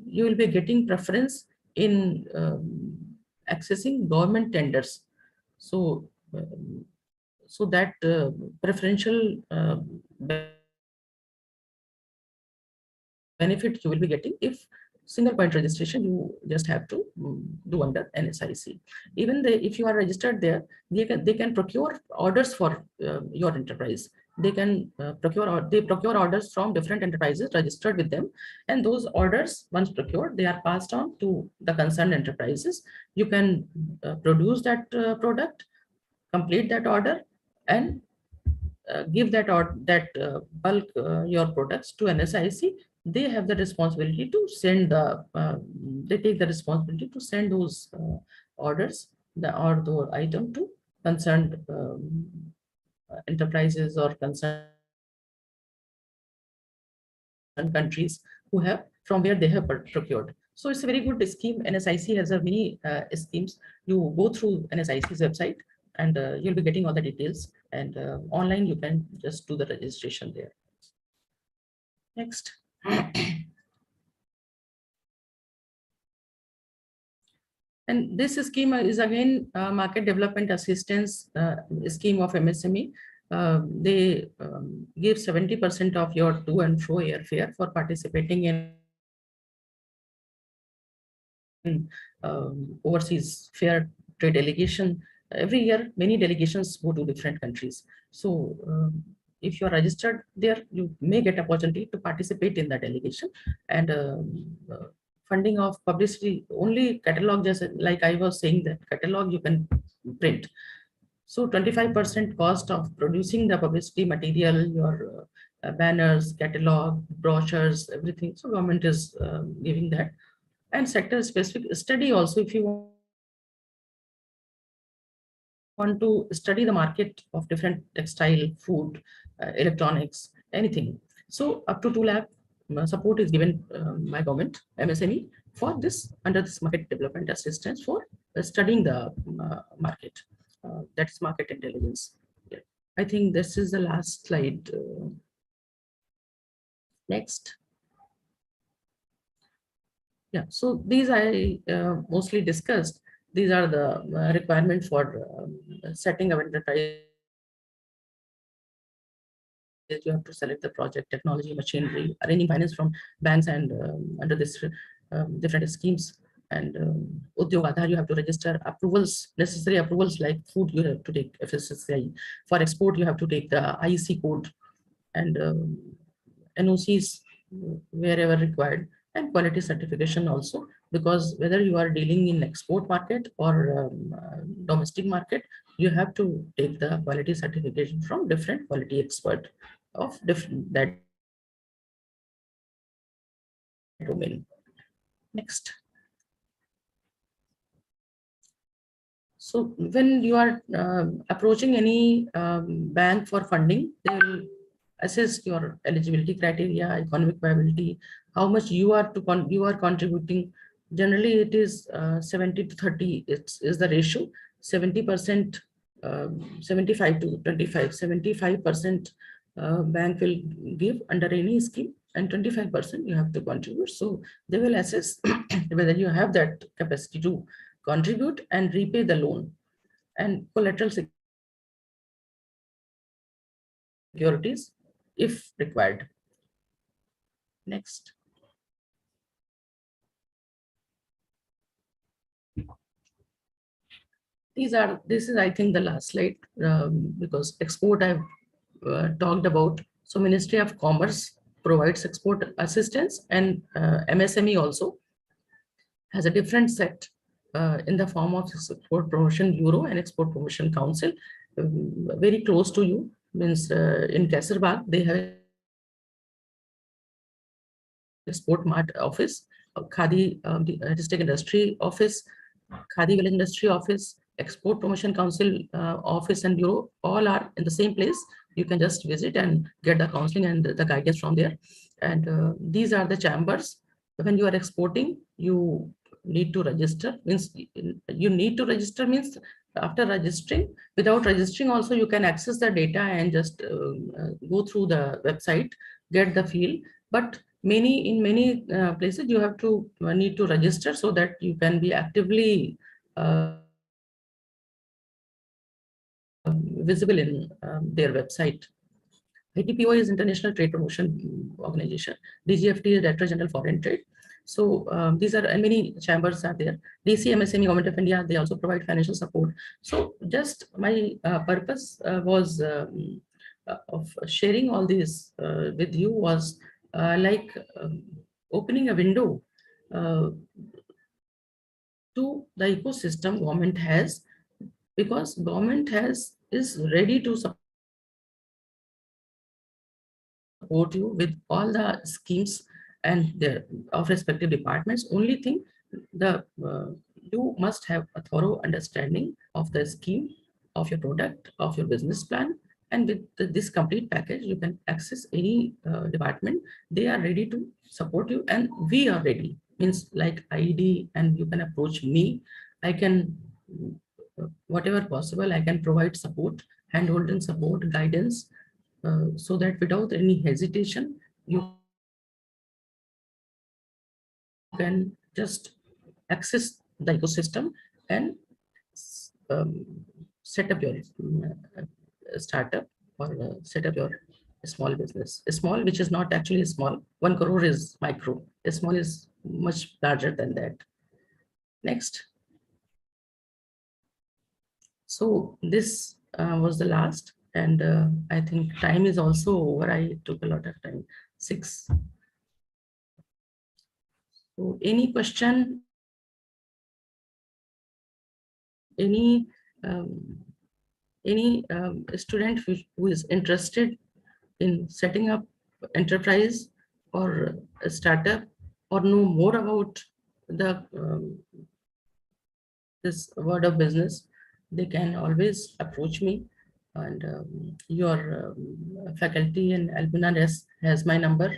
you will be getting preference in accessing government tenders. So so that preferential benefit you will be getting if single point registration you just have to do under NSIC. Even if you are registered there, they can procure orders for your enterprise. They can procure orders from different enterprises registered with them, and those orders, once procured, they are passed on to the concerned enterprises. You can produce that product, complete that order, and give that bulk your products to NSIC. They have the responsibility to send they take the responsibility to send those orders or the item to concerned enterprises or concerned countries from where they have procured. So it's a very good scheme. NSIC has a many schemes. You go through NSIC's website, and you'll be getting all the details, and online you can just do the registration there. Next. And this scheme is again market development assistance scheme of MSME. They give 70% of your to and fro airfare for participating in overseas fair trade delegation. Every year, many delegations go to different countries. So if you are registered there, you may get opportunity to participate in the delegation. And funding of publicity, only catalog, just like I was saying, that catalog you can print. So 25% cost of producing the publicity material, your banners, catalog, brochures, everything. So government is giving that. And sector specific study also, if you want to study the market of different textile, food, electronics, anything. So up to 2 lakh support is given by government MSME for this under this market development assistance for studying the market. That is market intelligence. Yeah. I think this is the last slide. Next. Yeah, so these I mostly discussed. These are the requirements for setting up enterprise. You have to select the project, technology, machinery, arranging finance from banks, and under this different schemes. And Udyog Aadhaar, you have to register approvals, necessary approvals like food, you have to take FSSAI. For export, you have to take the IEC code, and NOCs wherever required, and quality certification also, because whether you are dealing in export market or domestic market, you have to take the quality certification from different quality expert of different that domain. Next. So when you are approaching any bank for funding, they will assess your eligibility criteria, economic viability, how much you are contributing. Generally, it is 70 to 30. Is the ratio. 70%, 75 to 25. 75% bank will give under any scheme, and 25% you have to contribute. So they will assess whether you have that capacity to contribute and repay the loan, and collateral securities if required. Next. This is I think the last slide, because export I've talked about. So Ministry of Commerce provides export assistance, and MSME also has a different set in the form of Export Promotion Bureau and Export Promotion Council, very close to you. Means in Kaisarbagh, they have Export Mart office, Khadi District Industry Office, Khadi Village Industry Office, Export Promotion Council office and bureau, all are in the same place. You can just visit and get the counseling and the guidance from there. And these are the chambers. When you are exporting, you need to register. Means you need to register means after registering. Without registering also, you can access the data and just go through the website, get the feel. But in many places you have to need to register so that you can be actively visible in their website. ITPO is International Trade Promotion Organization. DGFT is Director General Foreign Trade. So these are, and many chambers are there. DC, MSME, Government of India, they also provide financial support. So just my purpose was of sharing all these with you was like opening a window to the ecosystem government has, because government is ready to support you with all the schemes and their of respective departments. Only thing, the you must have a thorough understanding of the scheme, of your product, of your business plan, and with this complete package you can access any department. They are ready to support you, and we are ready, means like ID, and you can approach me. I can whatever possible, I can provide support, hand-holding support, guidance, so that without any hesitation, you can just access the ecosystem and um, set up your startup, or set up your small business. Small, which is not actually small. 1 crore is micro. Small is much larger than that. Next. So this was the last, and I think time is also over. I took a lot of time. 6. So any question? Any student who is interested in setting up enterprise or a startup, or know more about the this word of business, they can always approach me. And your faculty and Albina has my number.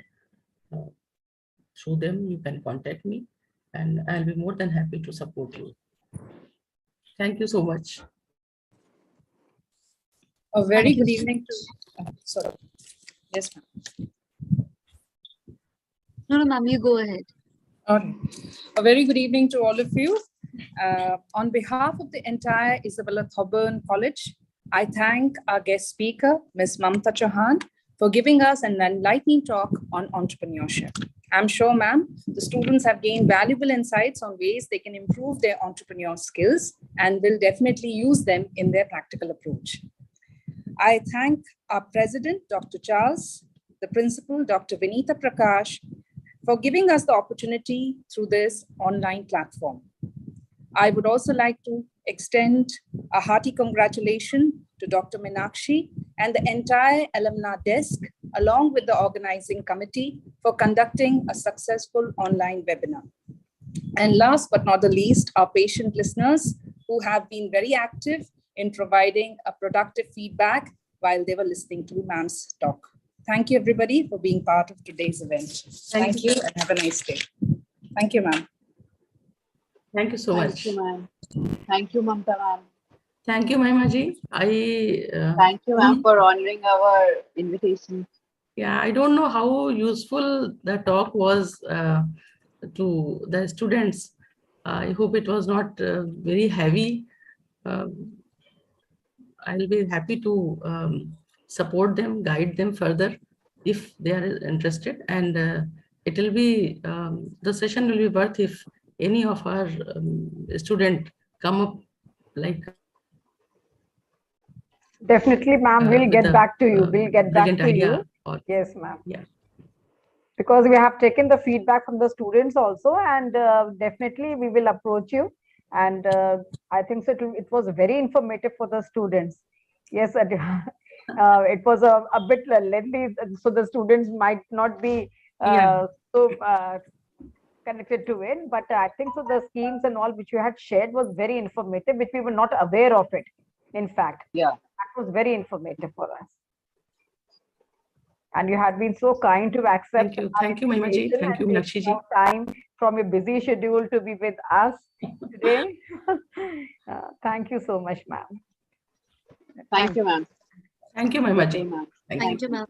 Through them, you can contact me, and I'll be more than happy to support you. Thank you so much. A very good evening to, sorry. Yes, ma'am. No, ma'am, you go ahead. All right. A very good evening to all of you. On behalf of the entire Isabella Thoburn College, I thank our guest speaker, Ms. Mamta Chauhan, for giving us an enlightening talk on entrepreneurship. I'm sure, ma'am, the students have gained valuable insights on ways they can improve their entrepreneurial skills and will definitely use them in their practical approach. I thank our president, Dr. Charles, the principal, Dr. Vinita Prakash, for giving us the opportunity through this online platform. I would also like to extend a hearty congratulations to Dr. Meenakshi and the entire alumni desk, along with the organizing committee, for conducting a successful online webinar. And last but not the least, our patient listeners who have been very active in providing a productive feedback while they were listening to ma'am's talk. Thank you, everybody, for being part of today's event. Thank you, and have a nice day. Thank you, ma'am. Thank you so much. Thank you, ma'am. Thank you, Mamta ma'am. Thank you, Maimaji. Thank you, ma'am, for honoring our invitation. Yeah, I don't know how useful the talk was to the students. I hope it was not very heavy. I'll be happy to support them, guide them further if they are interested. And it will be, the session will be worth if any of our student come up like. Definitely, ma'am, we'll get back to you. We'll get back to you. Or, yes, ma'am. Yeah. Because we have taken the feedback from the students also, and definitely we will approach you. And I think so it was very informative for the students. Yes, it was a bit lengthy, so the students might not be so connected to it. But I think so the schemes and all which you had shared was very informative, which we were not aware of it. In fact, yeah, that was very informative for us. And you had been so kind to accept. Thank you, Maimaji. Thank you, Meenakshi ji. Time from your busy schedule to be with us today. Thank you so much, ma'am. Thank you, ma'am. Thank you, Maimaji. Ma'am. Thank you, ma'am.